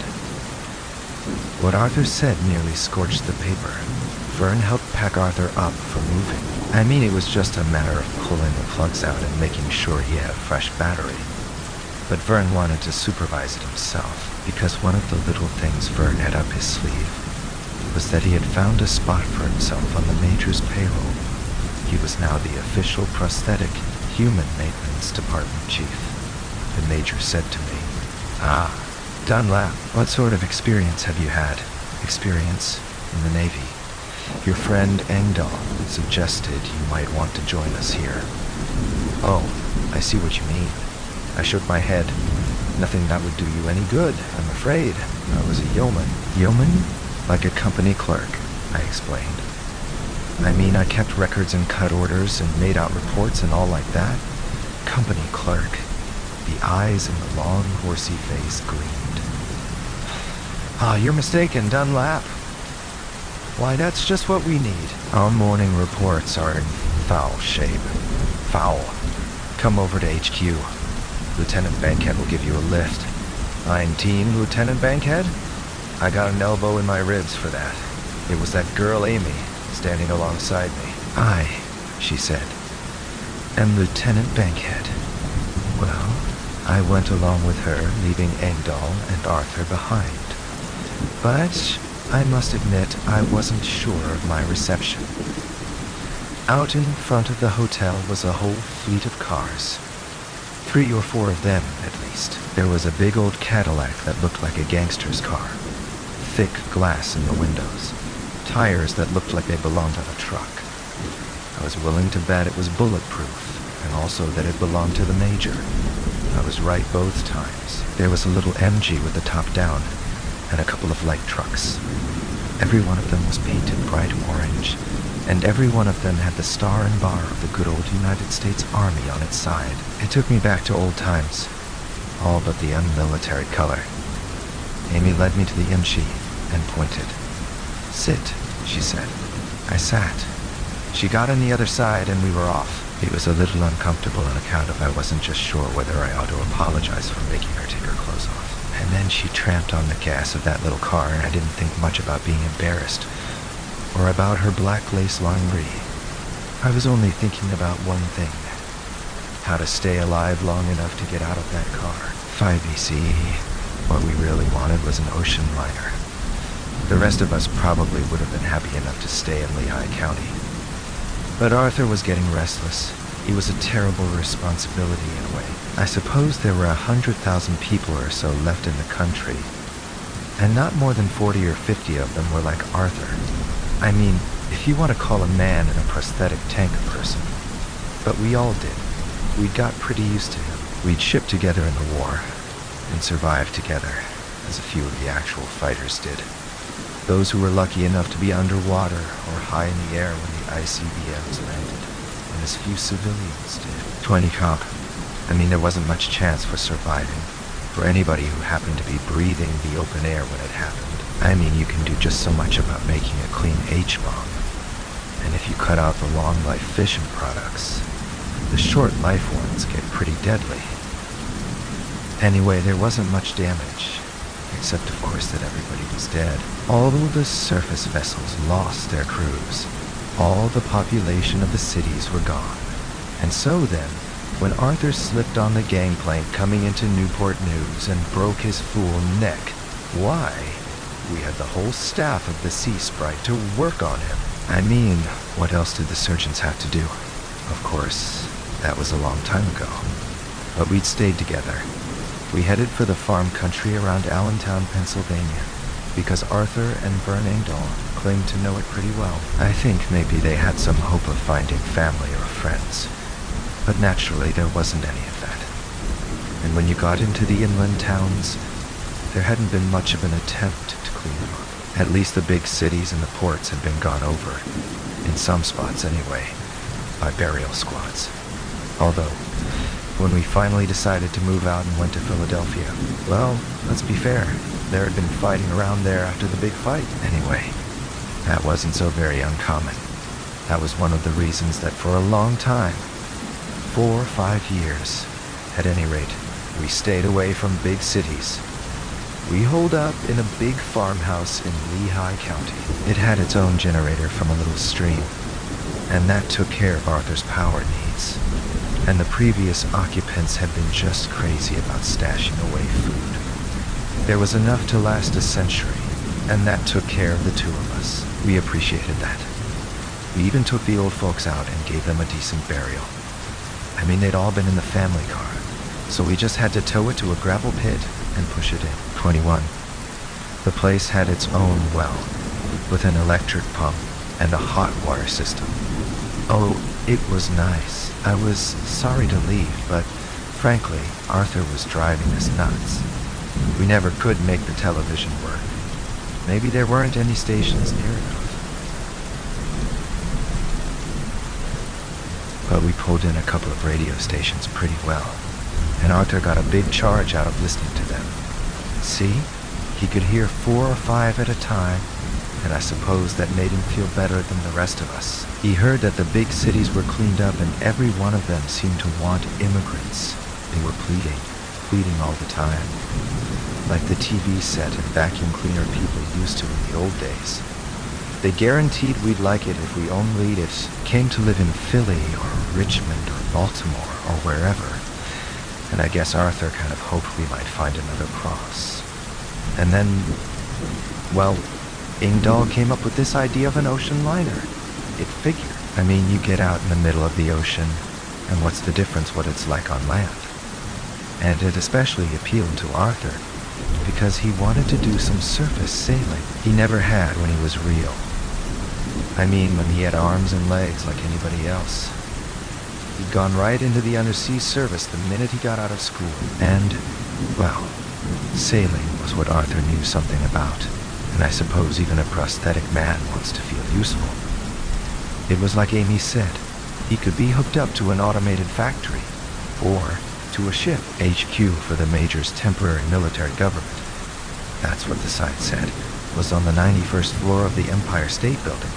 A: What Arthur said nearly scorched the paper. Vern helped pack Arthur up for moving. I mean, it was just a matter of pulling the plugs out and making sure he had a fresh battery. But Vern wanted to supervise it himself, because one of the little things Vern had up his sleeve was that he had found a spot for himself on the Major's payroll. He was now the official prosthetic human maintenance department chief. The Major said to me, "Ah, Dunlap, what sort of experience have you had?" "Experience in the Navy. Your friend Engdahl suggested you might want to join us here." "Oh, I see what you mean." I shook my head. "Nothing that would do you any good, I'm afraid. I was a yeoman." "Yeoman? Like a company clerk," I explained. "I mean, I kept records and cut orders and made out reports and all like that." "Company clerk." The eyes in the long, horsey face gleamed. "Ah, you're mistaken, Dunlap. Why, that's just what we need. Our morning reports are in foul shape. Foul. Come over to HQ. Lieutenant Bankhead will give you a lift." "I'm team Lieutenant Bankhead? I got an elbow in my ribs for that. It was that girl Amy standing alongside me." "Aye," she said. "And Lieutenant Bankhead." Well, I went along with her, leaving Engdahl and Arthur behind. But I must admit I wasn't sure of my reception. Out in front of the hotel was a whole fleet of cars. 3 or 4 of them, at least. There was a big old Cadillac that looked like a gangster's car. Thick glass in the windows. Tires that looked like they belonged on a truck. I was willing to bet it was bulletproof, and also that it belonged to the Major. I was right both times. There was a little MG with the top down, and a couple of light trucks. Every one of them was painted bright orange, and every one of them had the star and bar of the good old United States Army on its side. It took me back to old times, all but the unmilitary color. Amy led me to the IMSHI and pointed. "Sit," she said. I sat. She got on the other side and we were off. It was a little uncomfortable on account of I wasn't just sure whether I ought to apologize for making her take her clothes off. And then she tramped on the gas of that little car and I didn't think much about being embarrassed or about her black lace lingerie. I was only thinking about one thing: how to stay alive long enough to get out of that car. 5BC. What we really wanted was an ocean liner. The rest of us probably would have been happy enough to stay in Lehigh County. But Arthur was getting restless. It was a terrible responsibility in a way. I suppose there were 100,000 people or so left in the country, and not more than 40 or 50 of them were like Arthur. I mean, if you want to call a man in a prosthetic tank a person. But we all did. We'd got pretty used to him. We'd shipped together in the war, and survived together, as a few of the actual fighters did. Those who were lucky enough to be underwater or high in the air when the ICBMs landed, and as few civilians did. 20 comp. I mean, there wasn't much chance for surviving, for anybody who happened to be breathing the open air when it happened. I mean, you can do just so much about making a clean H-bomb, and if you cut out the long-life fission products, the short-life ones get pretty deadly. Anyway, there wasn't much damage, except of course that everybody was dead. All the surface vessels lost their crews. All the population of the cities were gone. And so then, when Arthur slipped on the gangplank coming into Newport News and broke his fool neck, why, we had the whole staff of the Sea Sprite to work on him. I mean, what else did the surgeons have to do? Of course, that was a long time ago. But we'd stayed together. We headed for the farm country around Allentown, Pennsylvania, because Arthur and Vern Engdahl claimed to know it pretty well. I think maybe they had some hope of finding family or friends, but naturally there wasn't any of that. And when you got into the inland towns, there hadn't been much of an attempt to clean them up. At least the big cities and the ports had been gone over, in some spots anyway, by burial squads. Although, when we finally decided to move out and went to Philadelphia, well, let's be fair, there had been fighting around there after the big fight. Anyway, that wasn't so very uncommon. That was one of the reasons that for a long time, 4 or 5 years, at any rate, we stayed away from big cities. We holed up in a big farmhouse in Lehigh County. It had its own generator from a little stream, and that took care of Arthur's power needs. And the previous occupants had been just crazy about stashing away food. There was enough to last a century, and that took care of the two of us. We appreciated that. We even took the old folks out and gave them a decent burial. I mean, they'd all been in the family car, so we just had to tow it to a gravel pit and push it in. 21. The place had its own well, with an electric pump and a hot water system. Oh, it was nice. I was sorry to leave, but frankly, Arthur was driving us nuts. We never could make the television work. Maybe there weren't any stations near enough. But we pulled in a couple of radio stations pretty well, and Arthur got a big charge out of listening to them. See? He could hear 4 or 5 at a time, and I suppose that made him feel better than the rest of us. He heard that the big cities were cleaned up and every one of them seemed to want immigrants. They were pleading all the time. Like the TV set and vacuum cleaner people used to in the old days. They guaranteed we'd like it if we only came to live in Philly or Richmond or Baltimore or wherever. And I guess Arthur kind of hoped we might find another cross. And then, well, Engdahl came up with this idea of an ocean liner. It figured. I mean, you get out in the middle of the ocean, and what's the difference what it's like on land? And it especially appealed to Arthur, because he wanted to do some surface sailing he never had when he was real. I mean, when he had arms and legs like anybody else. He'd gone right into the undersea service the minute he got out of school. And, well, Sailing was what Arthur knew something about, and I suppose even a prosthetic man wants to feel useful. It was like Amy said, he could be hooked up to an automated factory, or to a ship, HQ for the Major's temporary military government. That's what the sign said, was on the 91st floor of the Empire State Building.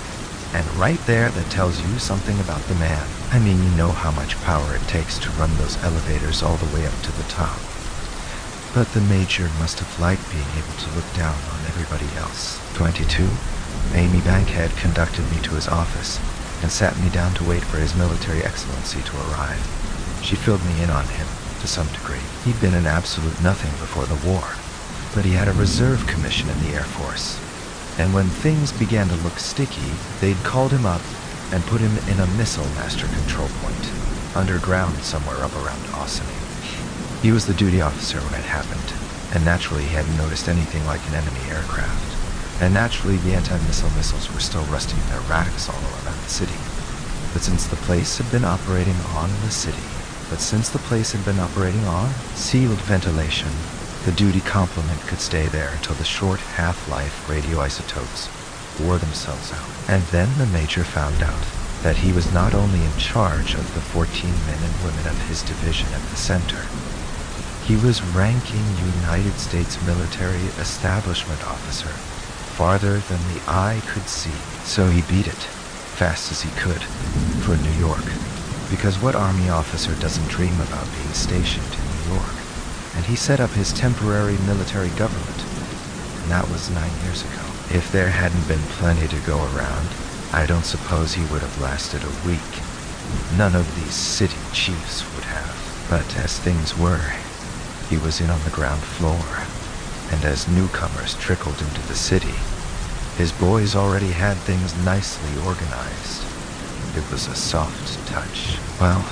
A: And right there that tells you something about the man. I mean, you know how much power it takes to run those elevators all the way up to the top. But the Major must have liked being able to look down on everybody else. 22, Amy Bankhead conducted me to his office and sat me down to wait for His Military Excellency to arrive. She filled me in on him, to some degree. He'd been an absolute nothing before the war, but he had a reserve commission in the Air Force. And when things began to look sticky, they'd called him up and put him in a missile master control point, underground somewhere up around Ossining. He was the duty officer when it happened, and naturally he hadn't noticed anything like an enemy aircraft. And naturally the anti-missile missiles were still rusting their racks all around the city. But since the place had been operating on sealed ventilation, the duty complement could stay there until the short half-life radioisotopes wore themselves out. And then the Major found out that he was not only in charge of the 14 men and women of his division at the center, he was ranking United States military establishment officer farther than the eye could see. So he beat it, fast as he could, for New York. Because what Army officer doesn't dream about being stationed in New York? And he set up his temporary military government, and that was 9 years ago. If there hadn't been plenty to go around, I don't suppose he would have lasted a week. None of these city chiefs would have. But as things were, he was in on the ground floor, and as newcomers trickled into the city, his boys already had things nicely organized. It was a soft touch. Well,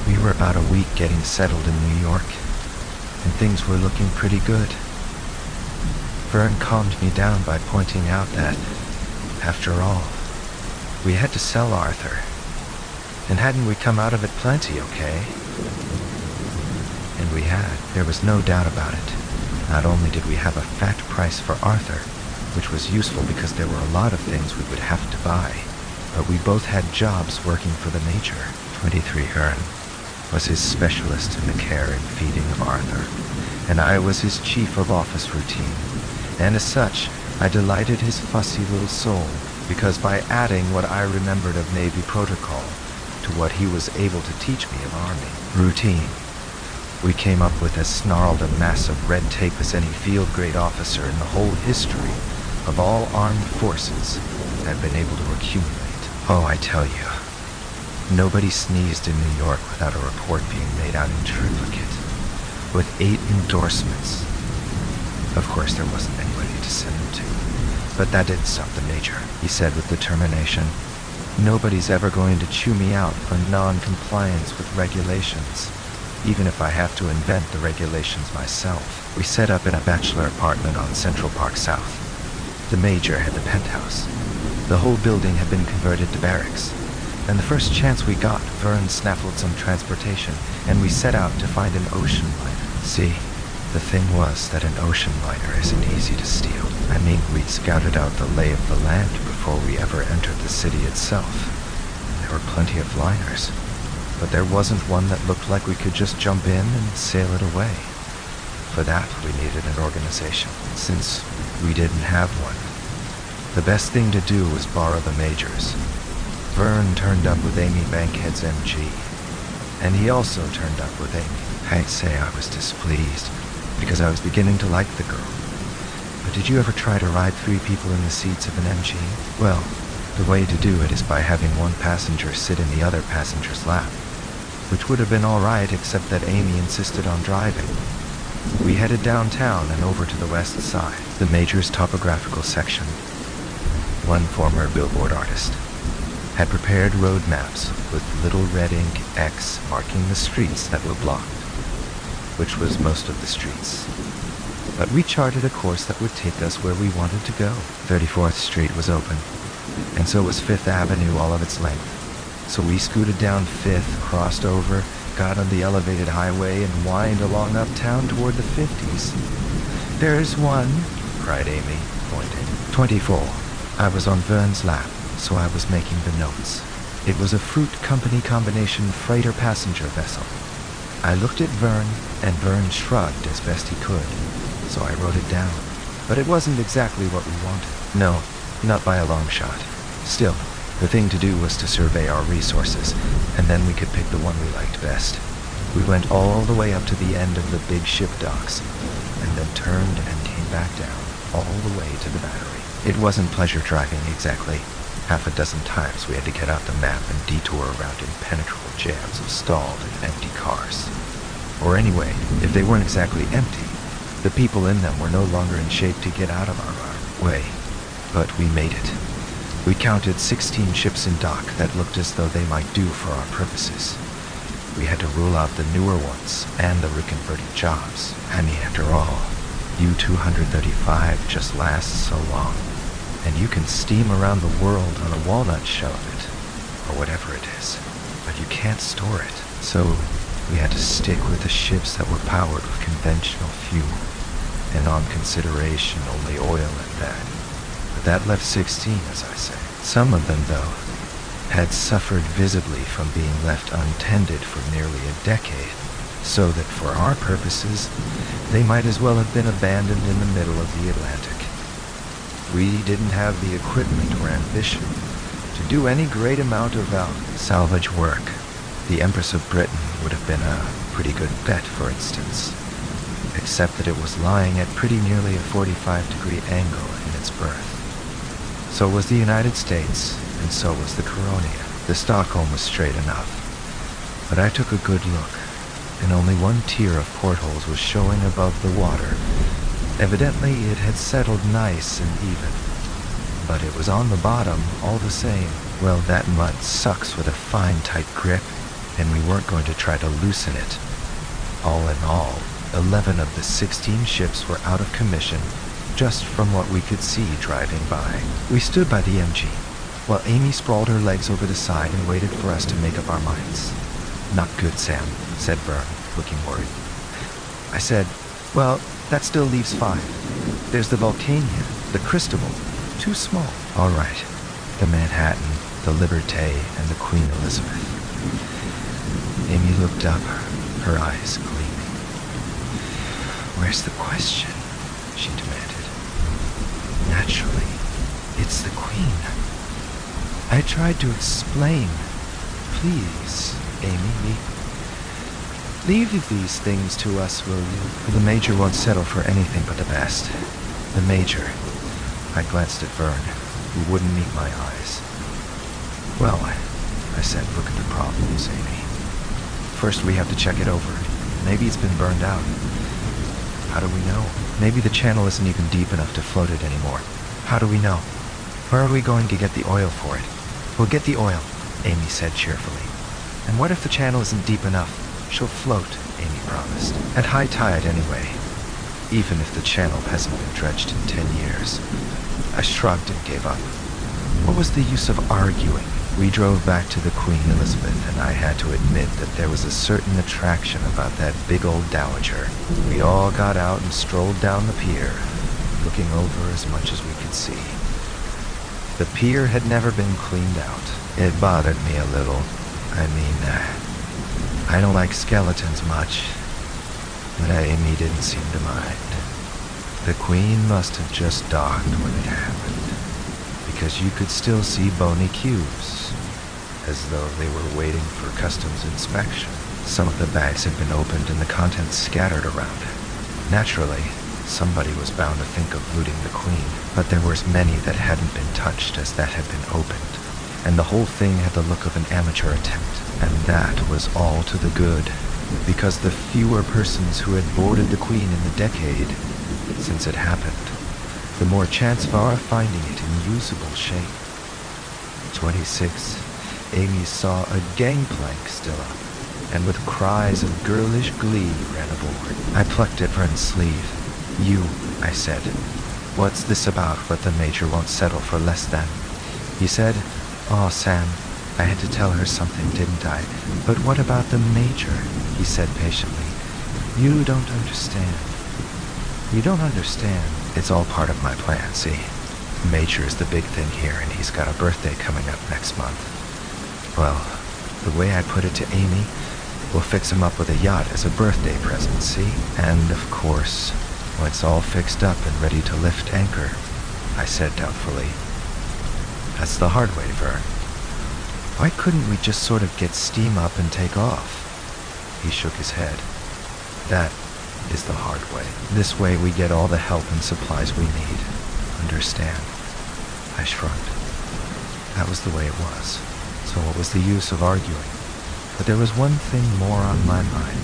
A: we were about a week getting settled in New York, and things were looking pretty good. Vern calmed me down by pointing out that, after all, we had to sell Arthur, and hadn't we come out of it plenty, okay? And we had. There was no doubt about it. Not only did we have a fat price for Arthur, which was useful because there were a lot of things we would have to buy, but we both had jobs working for the Major. 23 Hearn was his specialist in the care and feeding of Arthur, and I was his chief of office routine. And as such, I delighted his fussy little soul, because by adding what I remembered of Navy protocol to what he was able to teach me of Army routine, we came up with as snarled a mass of red tape as any field-grade officer in the whole history of all armed forces had been able to accumulate. Oh, I tell you, nobody sneezed in New York without a report being made out in triplicate, with 8 endorsements. Of course, there wasn't anybody to send them to, but that didn't stop the Major, he said with determination. Nobody's ever going to chew me out for non-compliance with regulations, even if I have to invent the regulations myself. We set up in a bachelor apartment on Central Park South. The Major had the penthouse. The whole building had been converted to barracks, and the first chance we got, Vern snaffled some transportation, and we set out to find an ocean liner. See, the thing was that an ocean liner isn't easy to steal. I mean, we'd scouted out the lay of the land before we ever entered the city itself. There were plenty of liners, but there wasn't one that looked like we could just jump in and sail it away. For that, we needed an organization. Since we didn't have one, the best thing to do was borrow the Major's. Vern turned up with Amy Bankhead's MG, and he also turned up with Amy. I'd say I was displeased, because I was beginning to like the girl. But did you ever try to ride 3 people in the seats of an MG? Well, the way to do it is by having one passenger sit in the other passenger's lap, which would have been all right except that Amy insisted on driving. We headed downtown and over to the west side, the Major's topographical section. One former billboard artist had prepared road maps with little red ink X marking the streets that were blocked, which was most of the streets. But we charted a course that would take us where we wanted to go. 34th Street was open, and so was 5th Avenue all of its length. So we scooted down 5th, crossed over, got on the elevated highway and whined along uptown toward the 50s. "There's one," cried Amy, pointing. 24. I was on Vern's lap, so I was making the notes. It was a fruit company combination freighter-passenger vessel. I looked at Vern, and Vern shrugged as best he could, so I wrote it down. But it wasn't exactly what we wanted. No, not by a long shot. Still, the thing to do was to survey our resources, and then we could pick the one we liked best. We went all the way up to the end of the big ship docks, and then turned and came back down, all the way to the battery. It wasn't pleasure driving exactly. Half a dozen times we had to get out the map and detour around impenetrable jams of stalled and empty cars. Or anyway, if they weren't exactly empty, the people in them were no longer in shape to get out of our way. But we made it. We counted 16 ships in dock that looked as though they might do for our purposes. We had to rule out the newer ones and the reconverted jobs. I mean, after all, U-235 just lasts so long. And you can steam around the world on a walnut shell of it, or whatever it is, but you can't store it. So we had to stick with the ships that were powered with conventional fuel, and on consideration only oil and that. But that left 16, as I say. Some of them, though, had suffered visibly from being left untended for nearly a decade, so that for our purposes, they might as well have been abandoned in the middle of the Atlantic. We didn't have the equipment or ambition to do any great amount of salvage work. The Empress of Britain would have been a pretty good bet, for instance, except that it was lying at pretty nearly a 45-degree angle in its berth. So was the United States, and so was the Coronia. The Stockholm was straight enough, but I took a good look, and only one tier of portholes was showing above the water. Evidently, it had settled nice and even, but it was on the bottom all the same. Well, that mud sucks with a fine, tight grip, and we weren't going to try to loosen it. All in all, 11 of the 16 ships were out of commission, just from what we could see driving by. We stood by the MG, while Amy sprawled her legs over the side and waited for us to make up our minds. "Not good, Sam," said Vern, looking worried. I said, "Well, that still leaves 5. There's the Vulcania, the Cristobal, too small." "All right, the Manhattan, the Liberté, and the Queen Elizabeth." Amy looked up, her eyes gleaming. "Where's the question?" she demanded. "Naturally, it's the Queen." I tried to explain. "Please, Amy, leave these things to us, will you? The Major won't settle for anything but the best." The Major. I glanced at Vern, who wouldn't meet my eyes. "Well," I said, "look at the problems, Amy. First, we have to check it over. Maybe it's been burned out. How do we know? Maybe the channel isn't even deep enough to float it anymore. How do we know? Where are we going to get the oil for it?" "We'll get the oil," Amy said cheerfully. "And what if the channel isn't deep enough? She'll float," Amy promised. "At high tide, anyway. Even if the channel hasn't been dredged in 10 years. I shrugged and gave up. What was the use of arguing? We drove back to the Queen Elizabeth, and I had to admit that there was a certain attraction about that big old dowager. We all got out and strolled down the pier, looking over as much as we could see. The pier had never been cleaned out. It bothered me a little. I don't like skeletons much, but Amy didn't seem to mind. The Queen must have just docked when it happened, because you could still see bony queues, as though they were waiting for customs inspection. Some of the bags had been opened and the contents scattered around. Naturally, somebody was bound to think of looting the Queen, but there were as many that hadn't been touched as that had been opened, and the whole thing had the look of an amateur attempt. And that was all to the good, because the fewer persons who had boarded the Queen in the decade since it happened, the more chance of our finding it in usable shape. 26, Amy saw a gangplank still up, and with cries of girlish glee ran aboard. I plucked at Vern's sleeve. "You," I said, "what's this about what the Major won't settle for less than?" He said, "Aw, Sam, I had to tell her something, didn't I? But what about the Major? He said patiently. You don't understand. You don't understand. It's all part of my plan, see? Major is the big thing here, and he's got a birthday coming up next month. Well, the way I put it to Amy, we'll fix him up with a yacht as a birthday present, see? And, of course, when it's all fixed up and ready to lift anchor, I said doubtfully. That's the hard way, Vern. Why couldn't we just sort of get steam up and take off? He shook his head. That is the hard way. This way we get all the help and supplies we need. Understand? I shrugged. That was the way it was. So what was the use of arguing? But there was one thing more on my mind.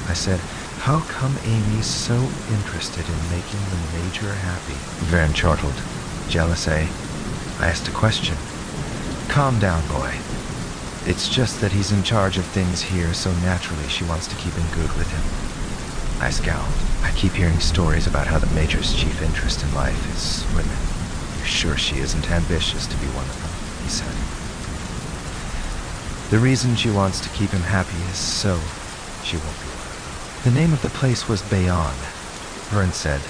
A: I said, how come Amy's so interested in making the Major happy? Vern chortled. Jealous, eh? I asked a question. Calm down, boy. It's just that he's in charge of things here, so naturally she wants to keep in good with him. I scowled. I keep hearing stories about how the Major's chief interest in life is women. You're sure she isn't ambitious to be one of them? He said. The reason she wants to keep him happy is so she won't be one of them. The name of the place was Bayonne, Vern said.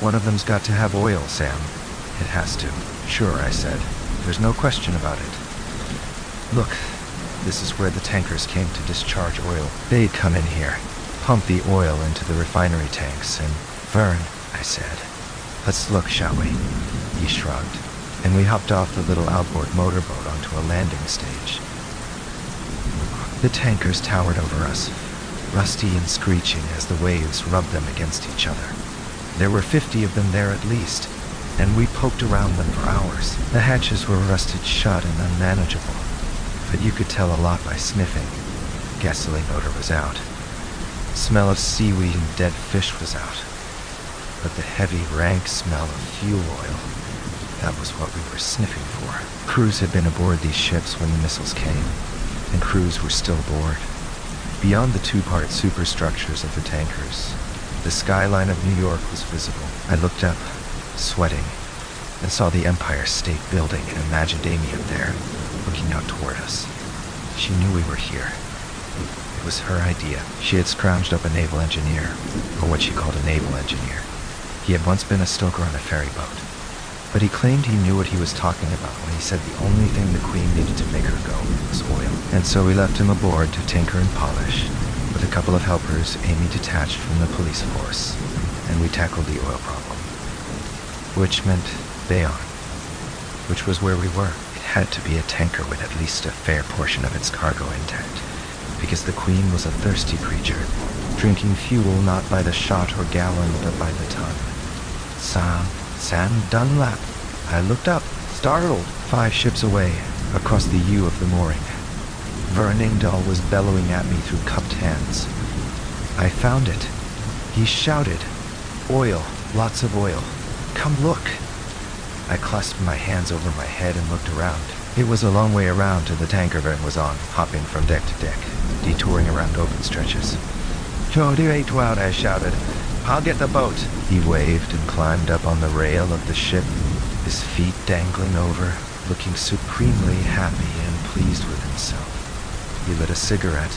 A: One of them's got to have oil, Sam. It has to. Sure, I said. There's no question about it. Look, this is where the tankers came to discharge oil. They'd come in here, pump the oil into the refinery tanks, and Vern, I said, let's look, shall we? He shrugged, and we hopped off the little outboard motorboat onto a landing stage. The tankers towered over us, rusty and screeching as the waves rubbed them against each other. There were 50 of them there at least, and we poked around them for hours. The hatches were rusted shut and unmanageable, but you could tell a lot by sniffing. Gasoline odor was out. Smell of seaweed and dead fish was out. But the heavy, rank smell of fuel oil, that was what we were sniffing for. Crews had been aboard these ships when the missiles came, and crews were still aboard. Beyond the two-part superstructures of the tankers, the skyline of New York was visible. I looked up, sweating, and saw the Empire State Building and imagined Amy up there, looking out toward us. She knew we were here. It was her idea. She had scrounged up a naval engineer, or what she called a naval engineer. He had once been a stoker on a ferry boat, but he claimed he knew what he was talking about when he said the only thing the Queen needed to make her go was oil. And so we left him aboard to tinker and polish, with a couple of helpers Amy detached from the police force, and we tackled the oil problem. Which meant Bayonne, which was where we were. It had to be a tanker with at least a fair portion of its cargo intact, because the Queen was a thirsty creature, drinking fuel not by the shot or gallon, but by the ton. Sam Dunlap. I looked up, startled. 5 ships away, across the U of the mooring. Vern Ingdahl was bellowing at me through cupped hands. I found it. He shouted, "Oil, lots of oil. Come look." I clasped my hands over my head and looked around. It was a long way around to the tanker Vern was on, hopping from deck to deck, detouring around open stretches. "Jody ain't out," I shouted. "I'll get the boat." He waved and climbed up on the rail of the ship, his feet dangling over, looking supremely happy and pleased with himself. He lit a cigarette,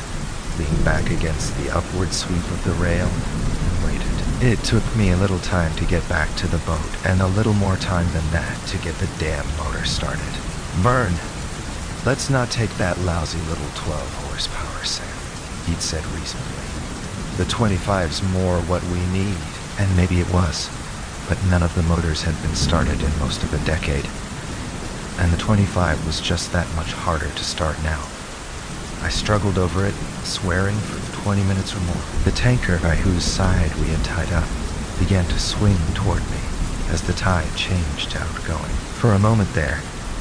A: leaned back against the upward sweep of the rail, and waited. It took me a little time to get back to the boat, and a little more time than that to get the damn motor started. "Vern, let's not take that lousy little 12 horsepower, Sam," he'd said reasonably. "The 25's more what we need." And maybe it was, but none of the motors had been started in most of a decade. And the 25 was just that much harder to start now. I struggled over it, swearing for 20 minutes or more. The tanker by whose side we had tied up began to swing toward me as the tide changed outgoing. For a moment there,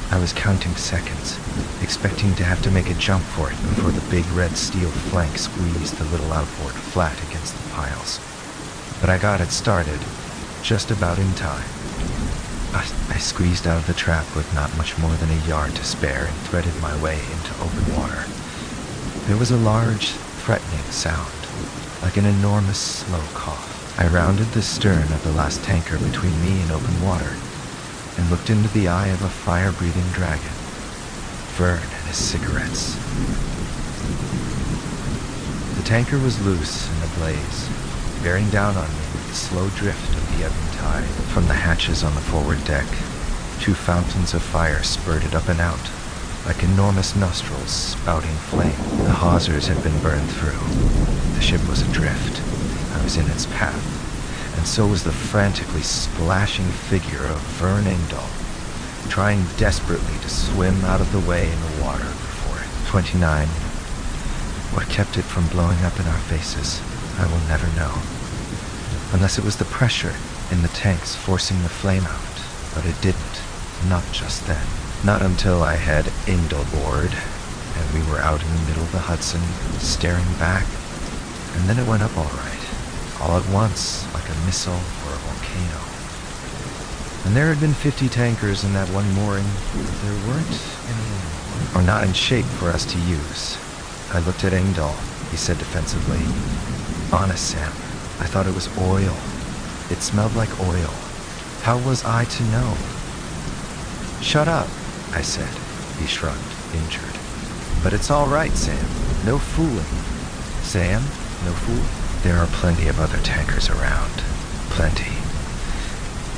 A: I was counting seconds, expecting to have to make a jump for it before the big red steel flank squeezed the little outboard flat against the piles. But I got it started, just about in time. I squeezed out of the trap with not much more than a yard to spare and threaded my way into open water. There was a large, threatening sound, like an enormous slow cough. I rounded the stern of the last tanker between me and open water, and looked into the eye of a fire-breathing dragon. Vern and his cigarettes. The tanker was loose and ablaze, bearing down on me with the slow drift of the ebbing tide. From the hatches on the forward deck, two fountains of fire spurted up and out, like enormous nostrils spouting flame. The hawsers had been burned through. The ship was adrift. I was in its path, and so was the frantically splashing figure of Vern Engdahl, trying desperately to swim out of the way in the water before it. 29. What kept it from blowing up in our faces, I will never know. Unless it was the pressure in the tanks forcing the flame out, but it didn't. Not just then. Not until I had Engdahl aboard, and we were out in the middle of the Hudson, staring back. And then it went up all right, all at once, like a missile or a volcano. And there had been 50 tankers in that one mooring, but there weren't any anymore, or not in shape for us to use. I looked at Engdahl. He said defensively, "Honest, Sam, I thought it was oil. It smelled like oil. How was I to know?" "Shut up," I said. He shrugged, injured. "But it's all right, Sam. No fooling." "Sam? No fool?" "There are plenty of other tankers around. Plenty.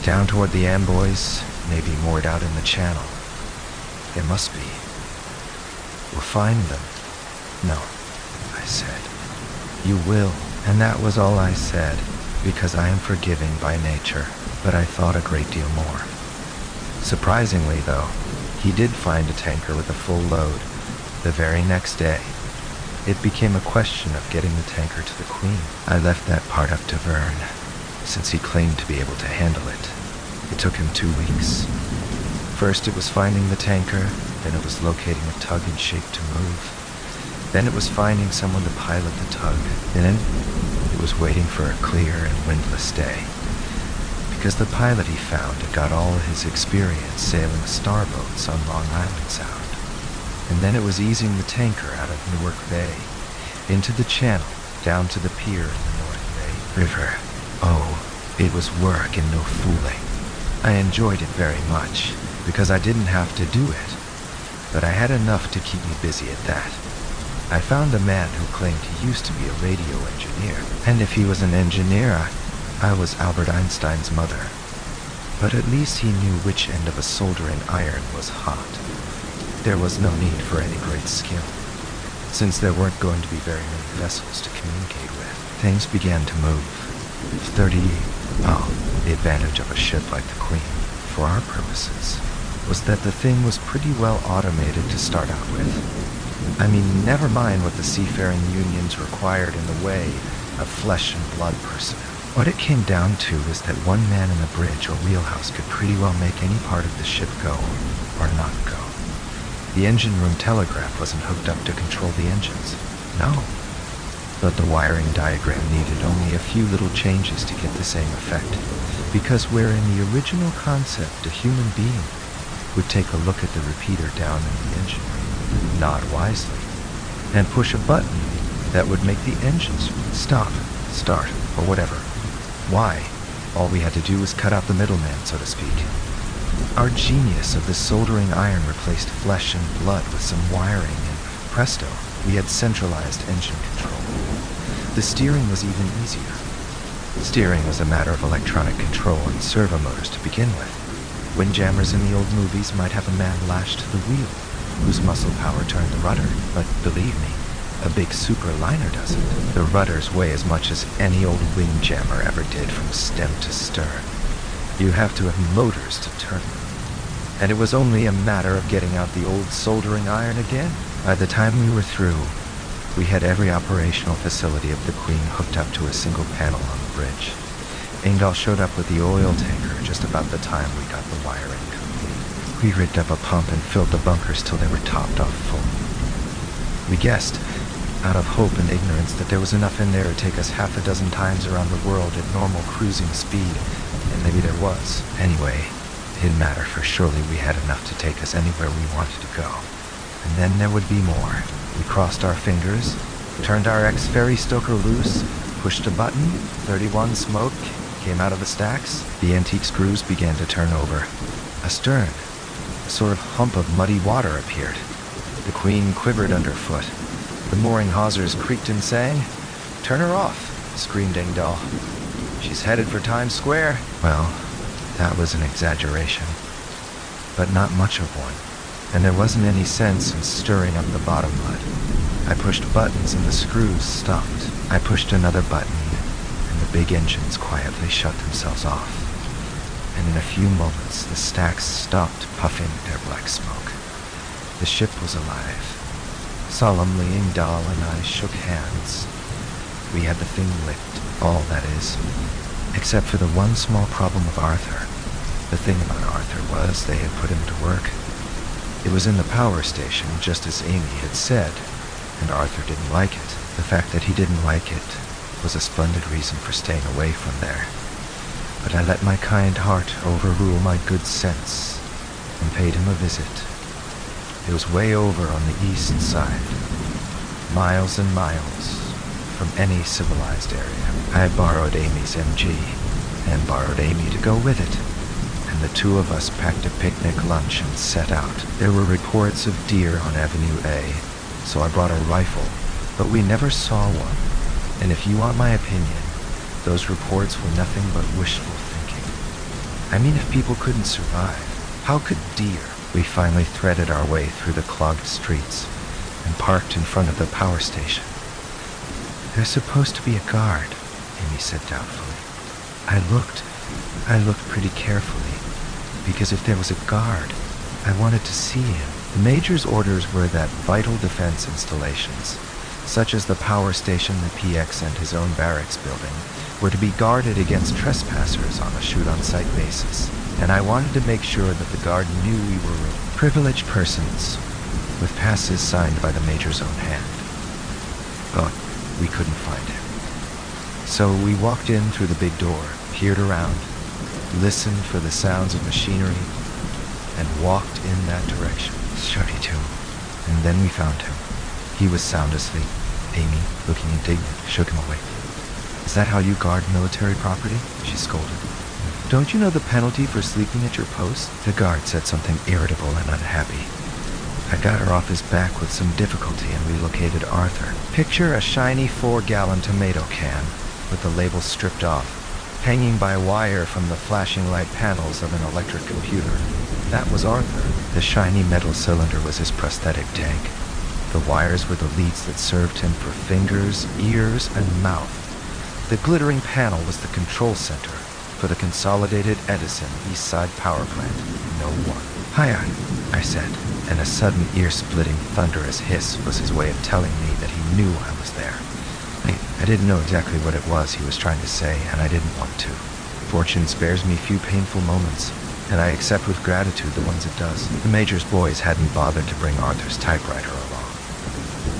A: Down toward the Amboys, maybe moored out in the channel. There must be. We'll find them." "No," I said. "You will." And that was all I said, because I am forgiving by nature, but I thought a great deal more. Surprisingly, though, he did find a tanker with a full load the very next day. It became a question of getting the tanker to the Queen. I left that part up to Vern, since he claimed to be able to handle it. It took him 2 weeks. First it was finding the tanker, then it was locating a tug in shape to move. Then it was finding someone to pilot the tug. And then it was waiting for a clear and windless day. Because the pilot he found had got all his experience sailing starboats on Long Island Sound. And then it was easing the tanker out of Newark Bay, into the channel, down to the pier in the North Bay River. Oh, it was work and no fooling. I enjoyed it very much, because I didn't have to do it. But I had enough to keep me busy at that. I found a man who claimed he used to be a radio engineer, and if he was an engineer, I was Albert Einstein's mother. But at least he knew which end of a soldering iron was hot. There was no need for any great skill, since there weren't going to be very many vessels to communicate with. Things began to move. The advantage of a ship like the Queen, for our purposes, was that the thing was pretty well automated to start out with. I mean, never mind what the seafaring unions required in the way of flesh and blood personnel. What it came down to is that one man in the bridge or wheelhouse could pretty well make any part of the ship go, or not go. The engine room telegraph wasn't hooked up to control the engines. No. But the wiring diagram needed only a few little changes to get the same effect, because where in the original concept a human being would take a look at the repeater down in the engine room, nod wisely, and push a button that would make the engines stop, start, or whatever. Why? All we had to do was cut out the middleman, so to speak. Our genius of the soldering iron replaced flesh and blood with some wiring, and presto, we had centralized engine control. The steering was even easier. Steering was a matter of electronic control and servo motors to begin with. Windjammers in the old movies might have a man lashed to the wheel, whose muscle power turned the rudder, but believe me, a big super liner doesn't. The rudders weigh as much as any old windjammer ever did from stem to stern. You have to have motors to turn them. And it was only a matter of getting out the old soldering iron again. By the time we were through, we had every operational facility of the Queen hooked up to a single panel on the bridge. Engdahl showed up with the oil tanker just about the time we got the wiring complete. We rigged up a pump and filled the bunkers till they were topped off full. We guessed, out of hope and ignorance, that there was enough in there to take us half a dozen times around the world at normal cruising speed, and maybe there was. Anyway, it didn't matter, for surely we had enough to take us anywhere we wanted to go. And then there would be more. We crossed our fingers, turned our ex-ferry stoker loose, pushed a button, 31 smoke came out of the stacks. The antique screws began to turn over. Astern, a sort of hump of muddy water appeared. The queen quivered underfoot. The mooring hawsers creaked and sang. "Turn her off," screamed Ingdal. "She's headed for Times Square." Well, that was an exaggeration, but not much of one, and there wasn't any sense in stirring up the bottom mud. I pushed buttons and the screws stopped. I pushed another button, and the big engines quietly shut themselves off. And in a few moments, the stacks stopped puffing their black smoke. The ship was alive. Solemnly, Ingdal and I shook hands. We had the thing licked, all that is, except for the one small problem of Arthur. The thing about Arthur was they had put him to work. It was in the power station, just as Amy had said, and Arthur didn't like it. The fact that he didn't like it was a splendid reason for staying away from there. But I let my kind heart overrule my good sense and paid him a visit. It was way over on the east side, miles and miles from any civilized area. I had borrowed Amy's MG and borrowed Amy to go with it, and the two of us packed a picnic lunch and set out. There were reports of deer on Avenue A, so I brought a rifle, but we never saw one. And if you want my opinion, those reports were nothing but wishful thinking. I mean, if people couldn't survive, how could deer? We finally threaded our way through the clogged streets and parked in front of the power station. "There's supposed to be a guard," Amy said doubtfully. I looked pretty carefully, because if there was a guard, I wanted to see him. The major's orders were that vital defense installations, such as the power station, the PX, and his own barracks building, were to be guarded against trespassers on a shoot-on-sight basis. And I wanted to make sure that the guard knew we were privileged persons with passes signed by the major's own hand. But we couldn't find him. So we walked in through the big door, peered around, listened for the sounds of machinery, and walked in that direction. Shuddy too. And then we found him. He was sound asleep. Amy, looking indignant, shook him awake. "Is that how you guard military property?" she scolded. "Don't you know the penalty for sleeping at your post?" The guard said something irritable and unhappy. I got her off his back with some difficulty and we located Arthur. Picture a shiny 4-gallon tomato can with the label stripped off, hanging by wire from the flashing light panels of an electric computer. That was Arthur. The shiny metal cylinder was his prosthetic tank. The wires were the leads that served him for fingers, ears, and mouth. The glittering panel was the control center for the Consolidated Edison East Side Power Plant. No one. "Hiya," I said, and a sudden ear-splitting thunderous hiss was his way of telling me that he knew I was there. I didn't know exactly what it was he was trying to say, and I didn't want to. Fortune spares me few painful moments, and I accept with gratitude the ones it does. The Major's boys hadn't bothered to bring Arthur's typewriter along.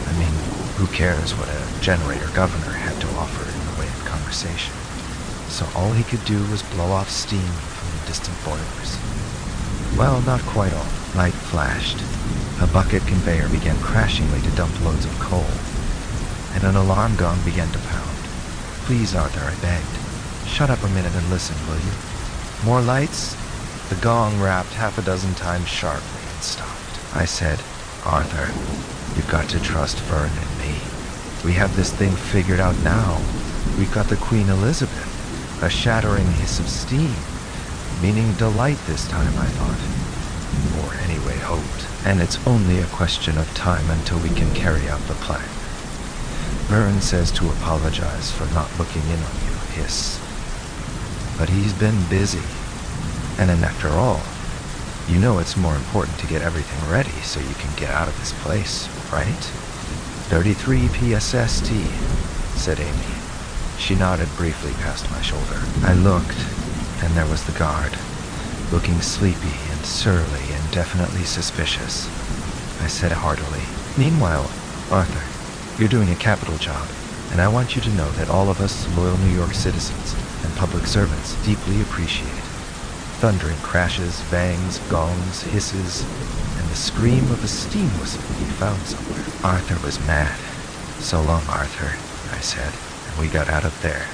A: I mean, who cares what a generator governor had to offer in the way of conversation? So all he could do was blow off steam from the distant boilers. Well, not quite all. Light flashed. A bucket conveyor began crashingly to dump loads of coal, and an alarm gong began to pound. "Please, Arthur," I begged. "Shut up a minute and listen, will you?" "More lights?" The gong rapped half a dozen times sharply and stopped. I said, "Arthur, you've got to trust Vern and me. We have this thing figured out now. We've got the Queen Elizabeth, a shattering hiss of steam, meaning delight this time, I thought. Or anyway hoped. And it's only a question of time until we can carry out the plan. Vern says to apologize for not looking in on you, hiss. But he's been busy. And then after all, you know it's more important to get everything ready so you can get out of this place, right?" 33 PSST, said Amy. She nodded briefly past my shoulder. I looked, and there was the guard, looking sleepy and surly and definitely suspicious. I said heartily, "Meanwhile, Arthur, you're doing a capital job, and I want you to know that all of us loyal New York citizens and public servants deeply appreciate it." Thundering crashes, bangs, gongs, hisses, and the scream of a steam whistle we found somewhere. Arthur was mad. "So long, Arthur," I said, and we got out of there,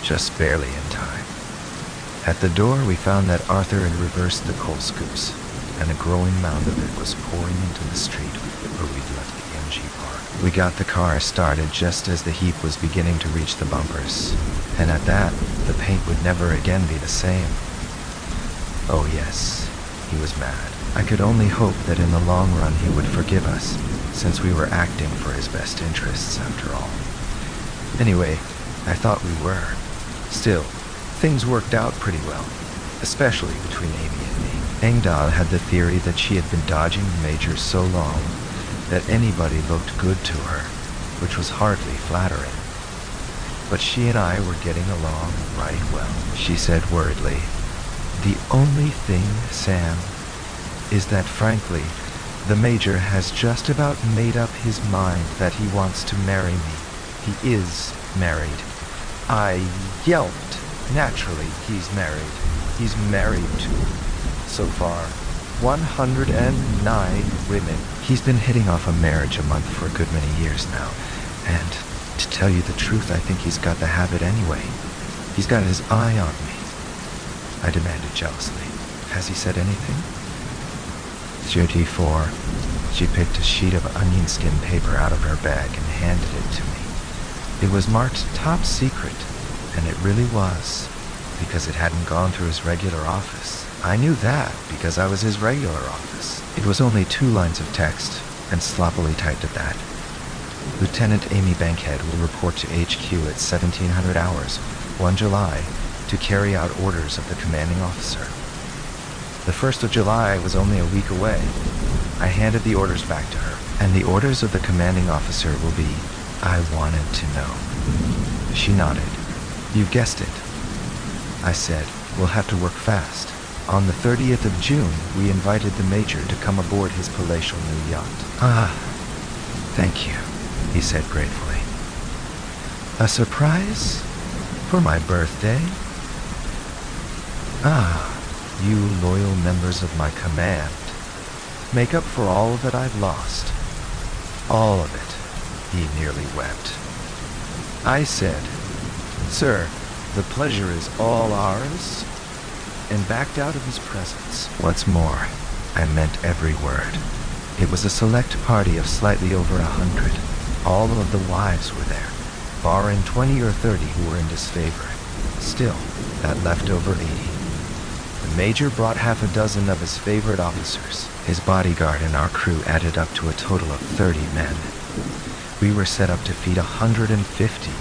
A: just barely in time. At the door, we found that Arthur had reversed the coal scoops. and a growing mound of it was pouring into the street where we'd left the MG park. We got the car started just as the heap was beginning to reach the bumpers, and at that, the paint would never again be the same. Oh yes, he was mad. I could only hope that in the long run he would forgive us, since we were acting for his best interests after all. Anyway, I thought we were. Still, things worked out pretty well, especially between Amy and me. Engdahl had the theory that she had been dodging the Major so long that anybody looked good to her, which was hardly flattering. But she and I were getting along right well. She said worriedly, "The only thing, Sam, is that frankly, the Major has just about made up his mind that he wants to marry me. He is married." I yelped. Naturally, he's married. He's married to, so far, 109 women. He's been hitting off a marriage a month for a good many years now, and to tell you the truth, I think he's got the habit anyway. He's got his eye on me. I demanded jealously. Has he said anything? 34. She picked a sheet of onion skin paper out of her bag and handed it to me. It was marked top secret, and it really was, because it hadn't gone through his regular office. I knew that because I was his regular office. It was only 2 lines of text, and sloppily typed at that. Lieutenant Amy Bankhead will report to HQ at 1700 hours, 1 July, to carry out orders of the commanding officer. The 1st of July was only a week away. I handed the orders back to her, and the orders of the commanding officer will be, "I wanted to know." She nodded. "You guessed it." I said, "We'll have to work fast." On the 30th of June, we invited the Major to come aboard his palatial new yacht. "Ah, thank you," he said gratefully. "A surprise? For my birthday?" "Ah, you loyal members of my command make up for all that I've lost. All of it," he nearly wept. I said, "Sir, the pleasure is all ours," and backed out of his presence. What's more, I meant every word. It was a select party of slightly over 100. All of the wives were there, barring 20 or 30 who were in disfavor. Still, that left over 80. The Major brought half a dozen of his favorite officers. His bodyguard and our crew added up to a total of 30 men. We were set up to feed 150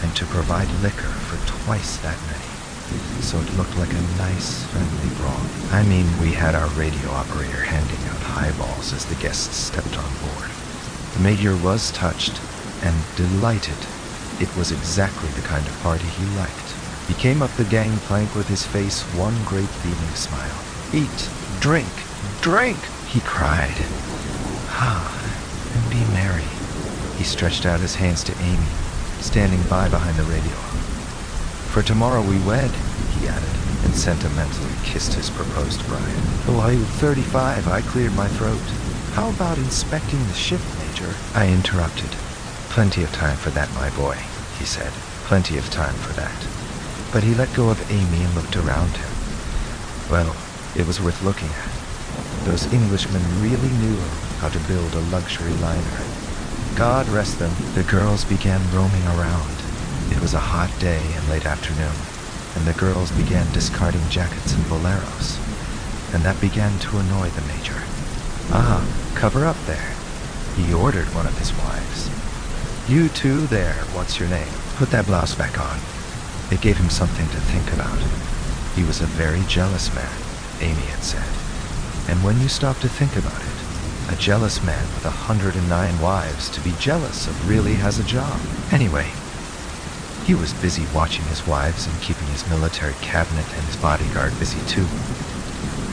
A: and to provide liquor for twice that many. So it looked like a nice, friendly brawl. I mean, we had our radio operator handing out highballs as the guests stepped on board. The Major was touched and delighted. It was exactly the kind of party he liked. He came up the gangplank with his face one great beaming smile. "Eat, drink, drink!" he cried. "Ah, and be merry." He stretched out his hands to Amy, standing by behind the radio. "For tomorrow we wed," he added, and sentimentally kissed his proposed bride. "Oh, I'm 35, I cleared my throat. How about inspecting the ship, Major?" I interrupted. "Plenty of time for that, my boy," he said. "Plenty of time for that." But he let go of Amy and looked around him. Well, it was worth looking at. Those Englishmen really knew how to build a luxury liner. God rest them, the girls began roaming around. It was a hot day and late afternoon, and the girls began discarding jackets and boleros. And that began to annoy the Major. "Ah, cover up there," he ordered one of his wives. "You two there, what's your name? Put that blouse back on." It gave him something to think about. He was a very jealous man, Amy had said. And when you stop to think about it, a jealous man with 109 wives to be jealous of really has a job. Anyway, he was busy watching his wives and keeping his military cabinet and his bodyguard busy too.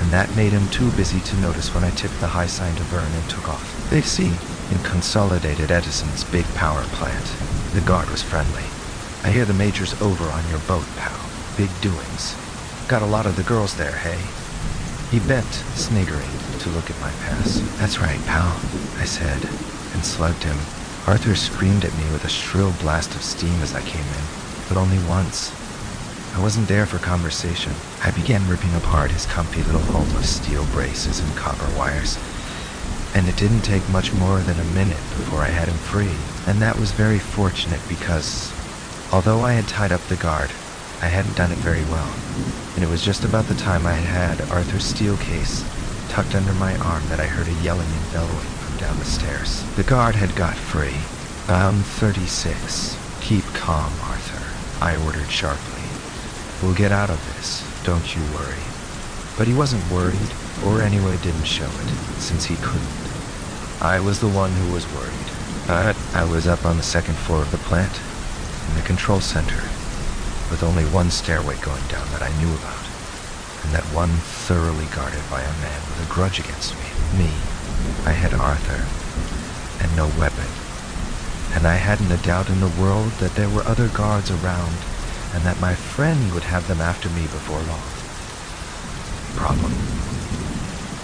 A: And that made him too busy to notice when I tipped the high sign to Vern and took off. They see, in Consolidated Edison's big power plant. The guard was friendly. "I hear the Major's over on your boat, pal. Big doings. Got a lot of the girls there, hey?" He bent, sniggering, to look at my pass. "That's right, pal," I said, and slugged him. Arthur screamed at me with a shrill blast of steam as I came in, but only once. I wasn't there for conversation. I began ripping apart his comfy little home of steel braces and copper wires. And it didn't take much more than a minute before I had him free. And that was very fortunate because, although I had tied up the guard, I hadn't done it very well. And it was just about the time I had Arthur's steel case tucked under my arm that I heard a yelling and bellowing from down the stairs. The guard had got free. Bound 36. Keep calm, Arthur, I ordered sharply. We'll get out of this, don't you worry. But he wasn't worried, or anyway didn't show it, since he couldn't. I was the one who was worried. But I was up on the second floor of the plant, in the control center, with only one stairway going down that I knew about, and that one thoroughly guarded by a man with a grudge against me. Me. I had Arthur, and no weapon. And I hadn't a doubt in the world that there were other guards around, and that my friend would have them after me before long. Problem.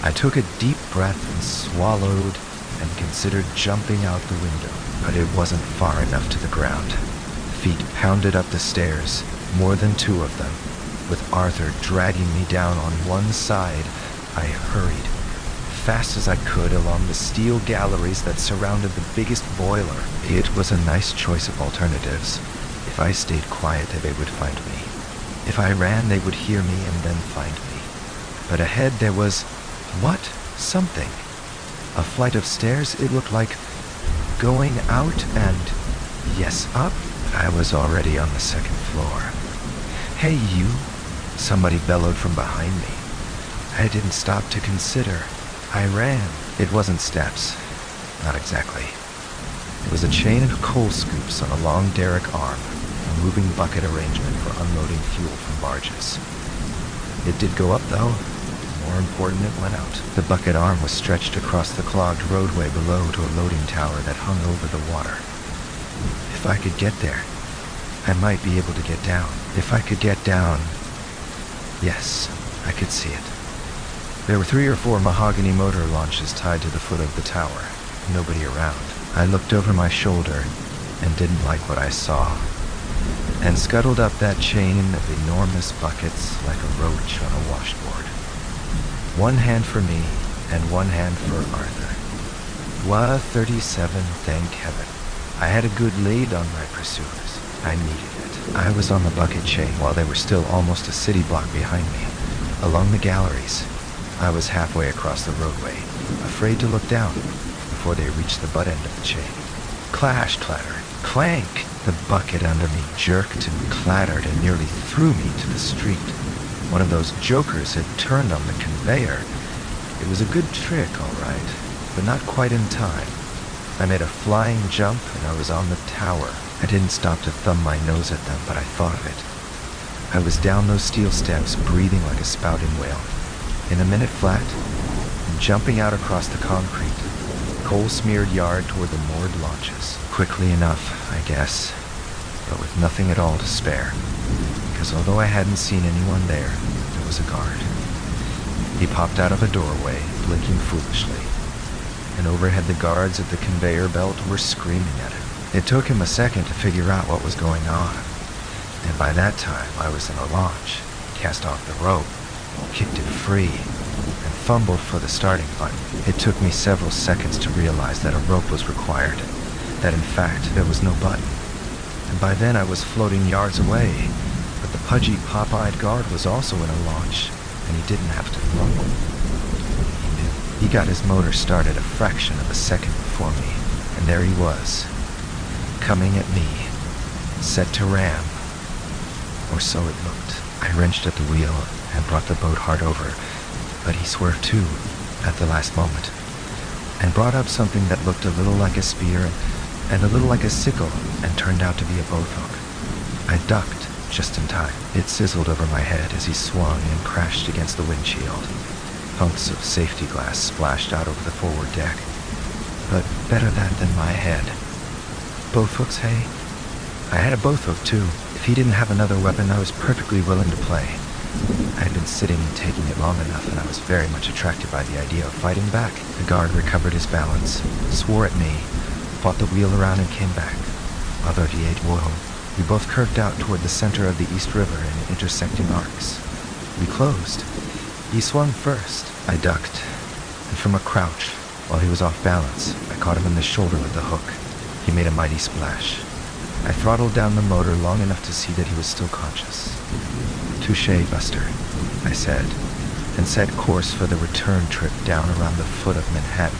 A: I took a deep breath and swallowed and considered jumping out the window, but it wasn't far enough to the ground. Feet pounded up the stairs, more than two of them. With Arthur dragging me down on one side, I hurried, fast as I could, along the steel galleries that surrounded the biggest boiler. It was a nice choice of alternatives. If I stayed quiet, they would find me. If I ran, they would hear me and then find me. But ahead there was, what? Something. A flight of stairs, it looked like, going out and, yes, up. I was already on the second floor. Hey, you! Somebody bellowed from behind me. I didn't stop to consider. I ran. It wasn't steps. Not exactly. It was a chain of coal scoops on a long derrick arm, a moving bucket arrangement for unloading fuel from barges. It did go up, though. More important, it went out. The bucket arm was stretched across the clogged roadway below to a loading tower that hung over the water. If I could get there, I might be able to get down. If I could get down... Yes, I could see it. There were 3 or 4 mahogany motor launches tied to the foot of the tower. Nobody around. I looked over my shoulder and didn't like what I saw, and scuttled up that chain of enormous buckets like a roach on a washboard. One hand for me, and one hand for Arthur. Wa 37, thank heaven. I had a good lead on my pursuers. I needed it. I was on the bucket chain while they were still almost a city block behind me. Along the galleries, I was halfway across the roadway, afraid to look down before they reached the butt end of the chain. Clash, clatter, clank! The bucket under me jerked and clattered and nearly threw me to the street. One of those jokers had turned on the conveyor. It was a good trick, all right, but not quite in time. I made a flying jump and I was on the tower. I didn't stop to thumb my nose at them, but I thought of it. I was down those steel steps, breathing like a spouting whale. In a minute flat, and jumping out across the concrete, coal-smeared yard toward the moored launches. Quickly enough, I guess, but with nothing at all to spare. Because although I hadn't seen anyone there was a guard. He popped out of a doorway, blinking foolishly. And overhead the guards at the conveyor belt were screaming at him. It took him a second to figure out what was going on. And by that time, I was in a launch, cast off the rope, kicked it free, and fumbled for the starting button. It took me several seconds to realize that a rope was required, that in fact there was no button. And by then I was floating yards away, but the pudgy, pop-eyed guard was also in a launch, and he didn't have to fumble. He knew. He got his motor started a fraction of a second before me, and there he was, coming at me, set to ram. Or so it looked. I wrenched at the wheel and brought the boat hard over, but he swerved too, at the last moment, and brought up something that looked a little like a spear and a little like a sickle and turned out to be a boat hook. I ducked just in time. It sizzled over my head as he swung and crashed against the windshield. Hunks of safety glass splashed out over the forward deck. But better that than my head. Both hooks, hey? I had a both hook too. If he didn't have another weapon, I was perfectly willing to play. I had been sitting and taking it long enough, and I was very much attracted by the idea of fighting back. The guard recovered his balance, swore at me, fought the wheel around and came back. Mother he ate wool. We both curved out toward the center of the East River in intersecting arcs. We closed. He swung first. I ducked, and from a crouch, while he was off balance, I caught him in the shoulder with the hook. He made a mighty splash. I throttled down the motor long enough to see that he was still conscious. "Touché, Buster," I said, and set course for the return trip down around the foot of Manhattan,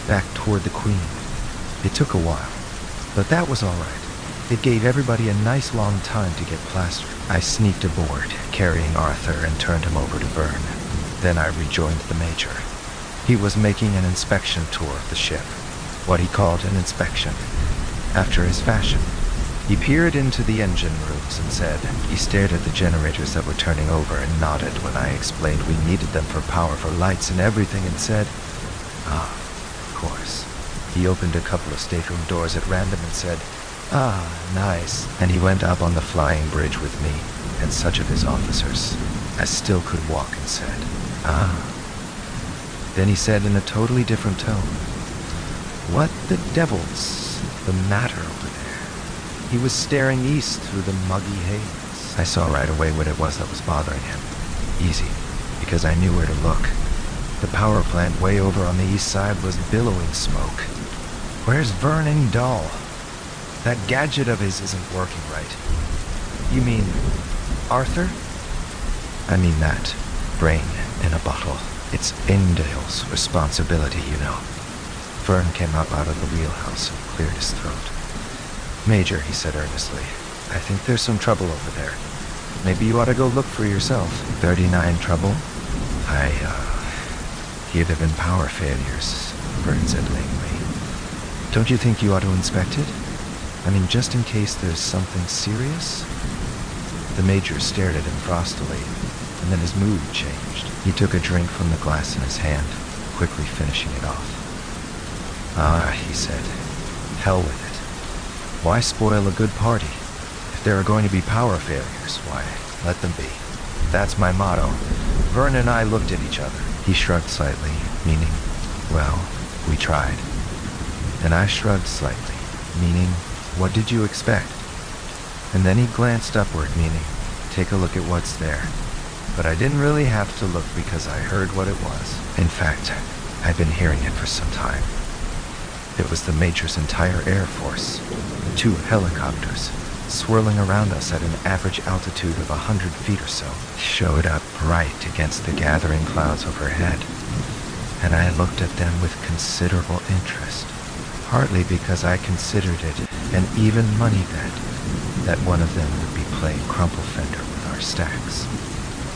A: back toward the Queen. It took a while, but that was all right. It gave everybody a nice long time to get plastered. I sneaked aboard, carrying Arthur, and turned him over to Vern. Then I rejoined the Major. He was making an inspection tour of the ship, what he called an inspection, after his fashion. He peered into the engine rooms and said, he stared at the generators that were turning over and nodded when I explained we needed them for power for lights and everything and said, "Ah, of course." He opened a couple of stateroom doors at random and said, "Ah, nice." And he went up on the flying bridge with me and such of his officers as still could walk and said, "Ah." Then he said in a totally different tone, "What the devil's the matter over there?" He was staring east through the muggy haze. I saw right away what it was that was bothering him. Easy, because I knew where to look. The power plant way over on the east side was billowing smoke. Where's Vernon Dahl? That gadget of his isn't working right. You mean Arthur? I mean that. Brain in a bottle. It's Ingdale's responsibility, you know. Vern came up out of the wheelhouse and cleared his throat. "Major," he said earnestly, "I think there's some trouble over there. Maybe you ought to go look for yourself." 39 trouble? I hear there've been power failures, Vern said lamely. "Don't you think you ought to inspect it? I mean, just in case there's something serious?" The Major stared at him frostily, and then his mood changed. He took a drink from the glass in his hand, quickly finishing it off. "Ah," he said, "hell with it. Why spoil a good party? If there are going to be power failures, why, let them be. That's my motto." Vern and I looked at each other. He shrugged slightly, meaning, well, we tried. And I shrugged slightly, meaning, what did you expect? And then he glanced upward, meaning, take a look at what's there. But I didn't really have to look because I heard what it was. In fact, I've been hearing it for some time. It was the Major's entire Air Force, 2 helicopters, swirling around us at an average altitude of 100 feet or so, showed up right against the gathering clouds overhead. And I looked at them with considerable interest, partly because I considered it an even money bet that one of them would be playing crumple fender with our stacks,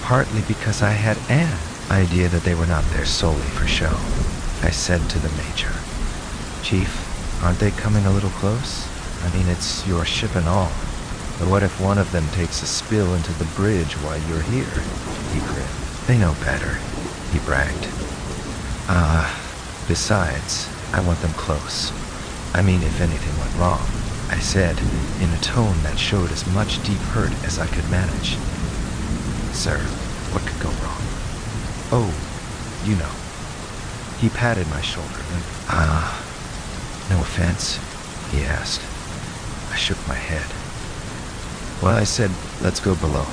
A: partly because I had an idea that they were not there solely for show. I said to the Major, "Chief, aren't they coming a little close? I mean, it's your ship and all. But what if one of them takes a spill into the bridge while you're here?" He grinned. "They know better," he bragged. Besides, I want them close. I mean, if anything went wrong," I said, in a tone that showed as much deep hurt as I could manage. "Sir, what could go wrong?" "Oh, you know." He patted my shoulder and, "No offense?" he asked. I shook my head. Well, I said, "Let's go below."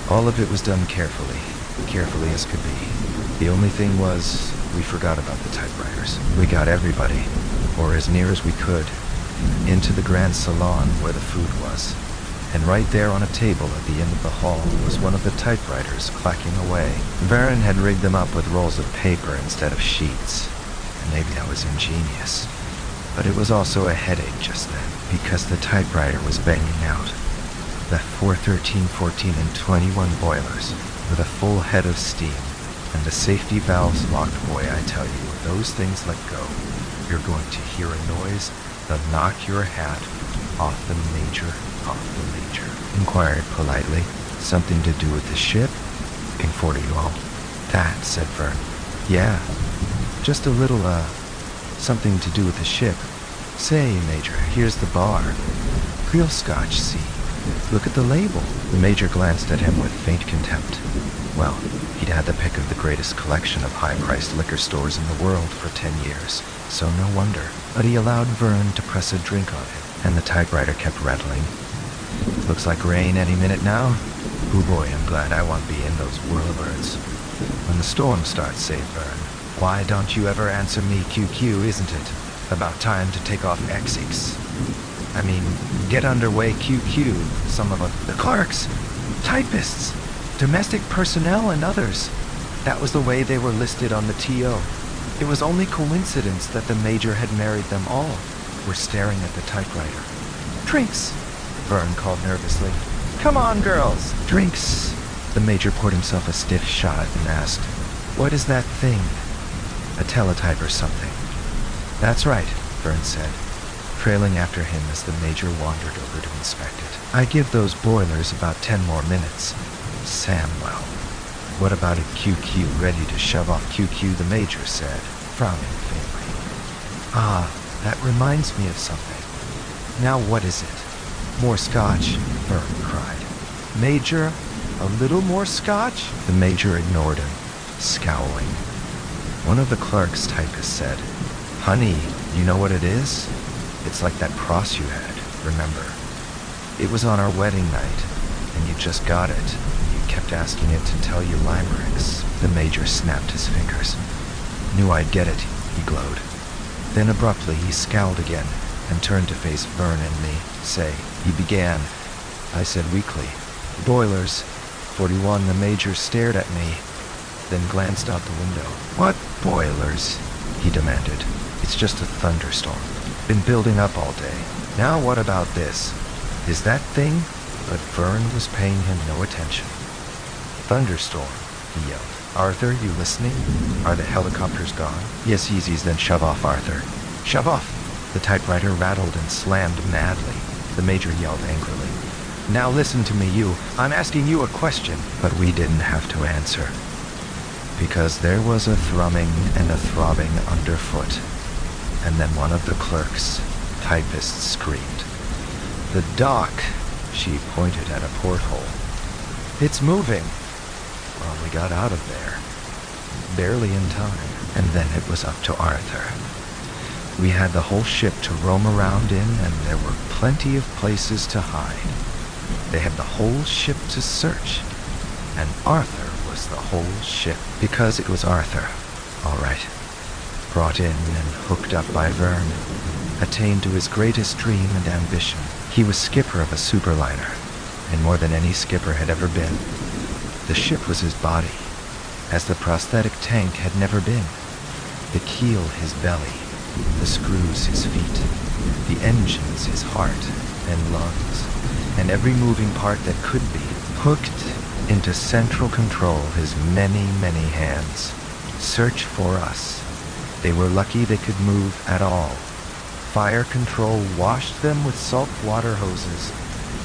A: All of it was done carefully as could be. The only thing was, we forgot about the typewriters. We got everybody, or as near as we could, into the grand salon where the food was. And right there on a table at the end of the hall was one of the typewriters clacking away. Varen had rigged them up with rolls of paper instead of sheets. And maybe that was ingenious. But it was also a headache just then, because the typewriter was banging out. The 413, 14, and 21 boilers, with a full head of steam, and the safety valves locked. Boy, I tell you, if those things let go, you're going to hear a noise that'll knock your hat off the Major, inquired politely. "Something to do with the ship?" "Looking you all." "That," said Vern. "Yeah, just a little, something to do with the ship. Say, Major, here's the bar. Real Scotch, see? Look at the label." The Major glanced at him with faint contempt. Well, he'd had the pick of the greatest collection of high-priced liquor stores in the world for 10 years, so no wonder. But he allowed Vern to press a drink on him. and the typewriter kept rattling. Looks like rain any minute now. Oh boy, I'm glad I won't be in those whirlybirds. When the storm starts, say Vern. Why don't you ever answer me QQ, isn't it? About time to take off X6. I mean, get underway QQ. Some of the clerks, typists, domestic personnel and others. That was the way they were listed on the TO. It was only coincidence that the major had married them all. We're staring at the typewriter. Drinks, Vern called nervously. Come on, girls, drinks. The major poured himself a stiff shot and asked, what is that thing? A teletype or something. That's right, Vern said, trailing after him as the major wandered over to inspect it. I give those boilers about 10 more minutes. Samwell. What about a QQ ready to shove off QQ, the major said, frowning faintly. Ah, that reminds me of something. Now what is it? More scotch, Vern cried. Major, a little more scotch? The major ignored him, scowling. One of the clerks, typist said, Honey, you know what it is? It's like that cross you had, remember? It was on our wedding night, and you just got it. You kept asking it to tell you limericks. The major snapped his fingers. Knew I'd get it, he glowed. Then abruptly he scowled again and turned to face Vern and me. Say, he began. I said weakly, boilers. 41, the major stared at me, then glanced out the window. What boilers? He demanded. It's just a thunderstorm. Been building up all day. Now what about this? Is that thing? But Vern was paying him no attention. Thunderstorm, he yelled. Arthur, you listening? Are the helicopters gone? Yes, Yeezys, then shove off, Arthur. Shove off! The typewriter rattled and slammed madly. The major yelled angrily. Now listen to me, you. I'm asking you a question. But we didn't have to answer. Because there was a thrumming and a throbbing underfoot. And then one of the clerks, typists, screamed. The dock, she pointed at a porthole. It's moving. Well, we got out of there. Barely in time. And then it was up to Arthur. We had the whole ship to roam around in, and there were plenty of places to hide. They had the whole ship to search. And Arthur was the whole ship. Because it was Arthur. All right. Brought in and hooked up by Vern. Attained to his greatest dream and ambition. He was skipper of a superliner, and more than any skipper had ever been. The ship was his body, as the prosthetic tank had never been. The keel his belly, the screws his feet, the engines his heart and lungs, and every moving part that could be, hooked into central control his many, many hands. Search for us. They were lucky they could move at all. Fire control washed them with salt water hoses,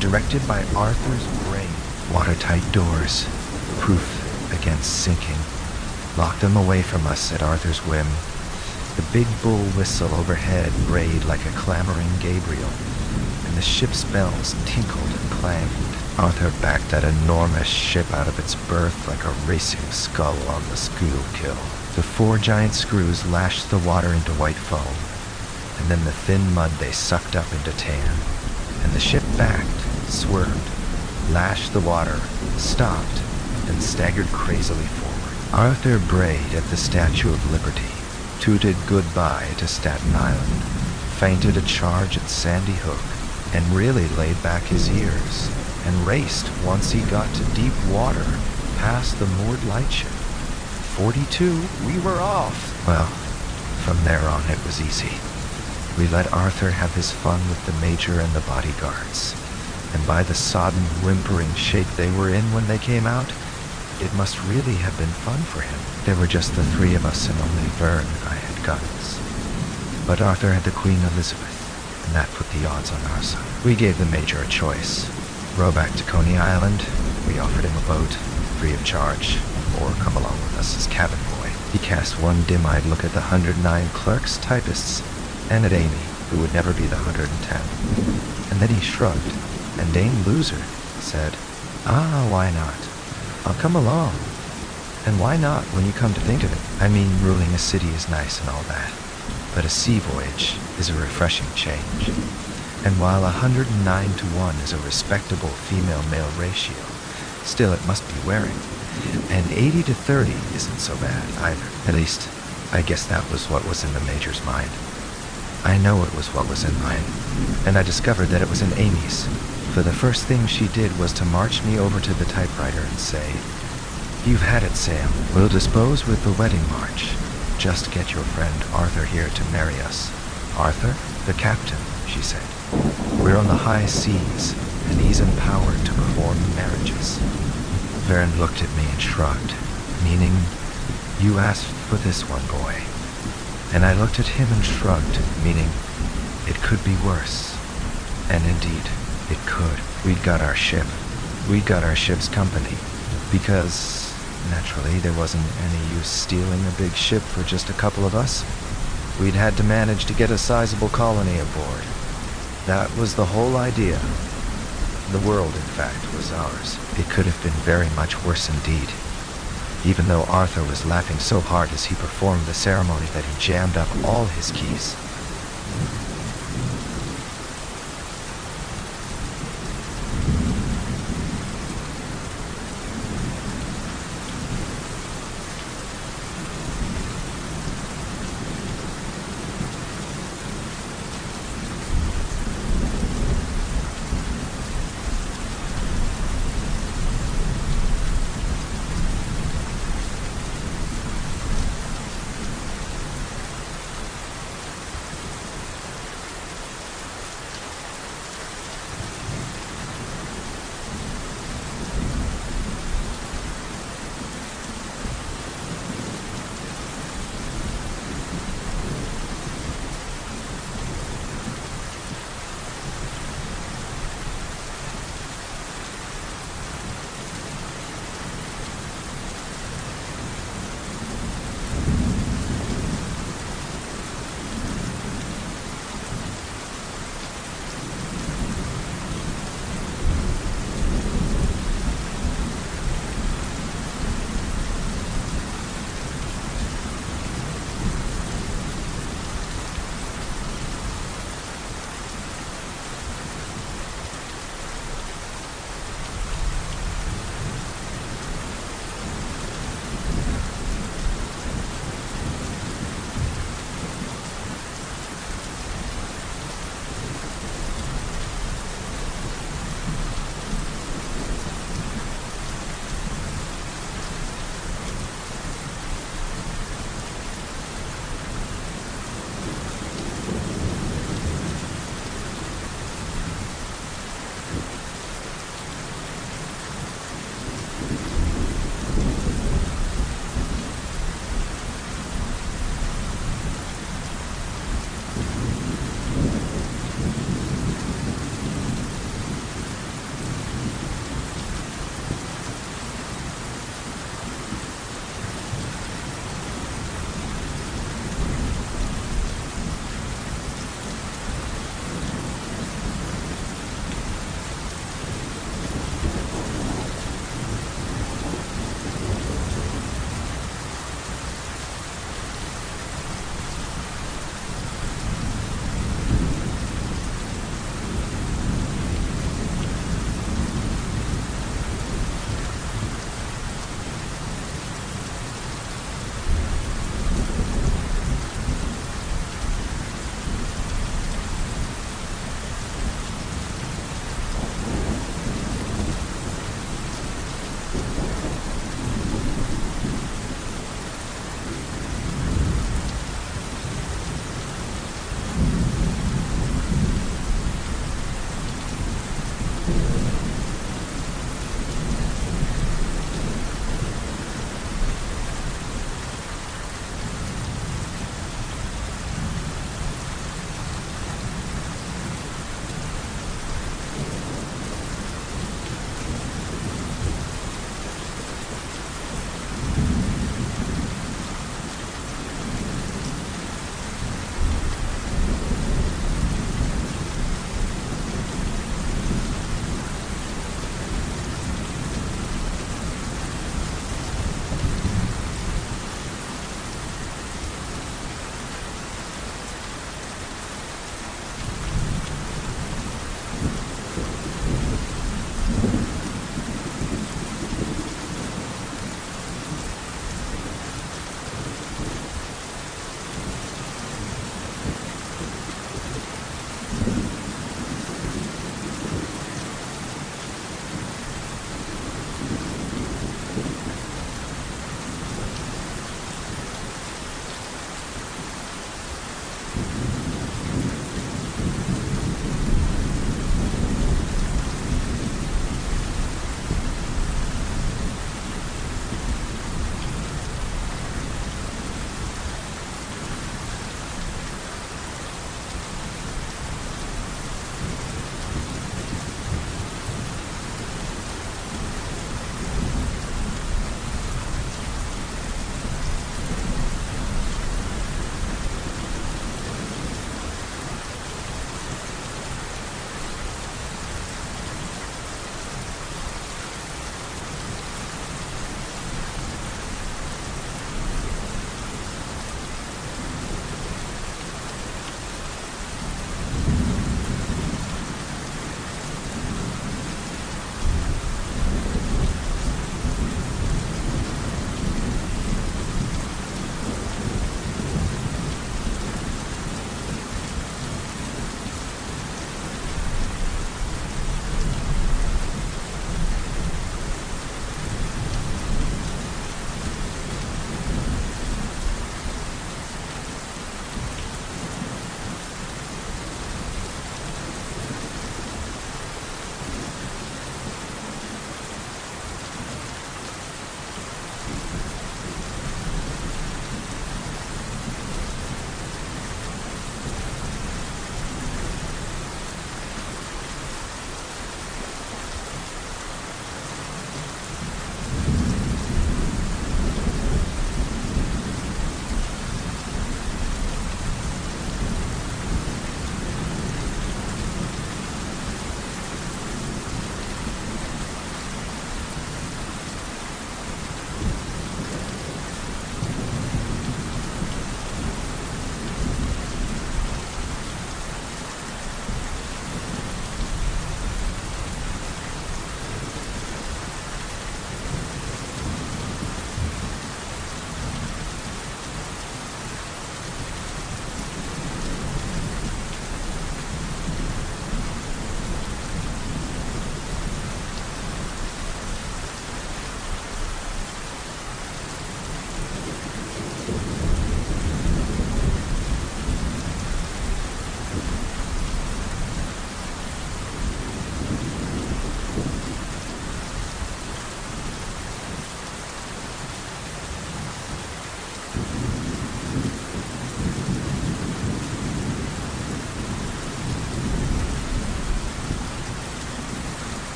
A: directed by Arthur's brain. Watertight doors, proof against sinking, locked them away from us at Arthur's whim. The big bull whistle overhead brayed like a clamoring Gabriel, and the ship's bells tinkled and clanged. Arthur backed that enormous ship out of its berth like a racing skull on the Schuylkill. The 4 giant screws lashed the water into white foam, and then the thin mud they sucked up into tan. And the ship backed, swerved, lashed the water, stopped, and staggered crazily forward. Arthur brayed at the Statue of Liberty, tooted goodbye to Staten Island, feinted a charge at Sandy Hook, and really laid back his ears, and raced once he got to deep water, past the moored lightship. 42, we were off. Well, from there on it was easy. We let Arthur have his fun with the major and the bodyguards, and by the sodden, whimpering shape they were in when they came out, it must really have been fun for him. There were just the 3 of us, and only Vern and I had guns. But Arthur had the Queen Elizabeth, and that put the odds on our side. We gave the major a choice. Row back to Coney Island. We offered him a boat, free of charge, or come along with us as cabin boy. He cast one dim-eyed look at the 109 clerks, typists, and at Amy, who would never be the 110. And then he shrugged, and Dame Loser said, why not? I'll come along. And why not when you come to think of it? I mean, ruling a city is nice and all that, but a sea voyage is a refreshing change. And while 109 to 1 is a respectable female-male ratio, still it must be wearing. And 80 to 30 isn't so bad either. At least, I guess that was what was in the Major's mind. I know it was what was in mine, and I discovered that it was in Amy's. For the first thing she did was to march me over to the typewriter and say, "You've had it, Sam. We'll dispose with the wedding march. Just get your friend Arthur here to marry us." "Arthur? The captain," she said. "We're on the high seas, and he's empowered to perform marriages." Vern looked at me and shrugged, meaning, "You asked for this one, boy." And I looked at him and shrugged, meaning, it could be worse. And indeed, it could. We'd got our ship. We'd got our ship's company. Because, naturally, there wasn't any use stealing a big ship for just a couple of us. We'd had to manage to get a sizable colony aboard. That was the whole idea. The world, in fact, was ours. It could have been very much worse indeed. Even though Arthur was laughing so hard as he performed the ceremony that he jammed up all his keys.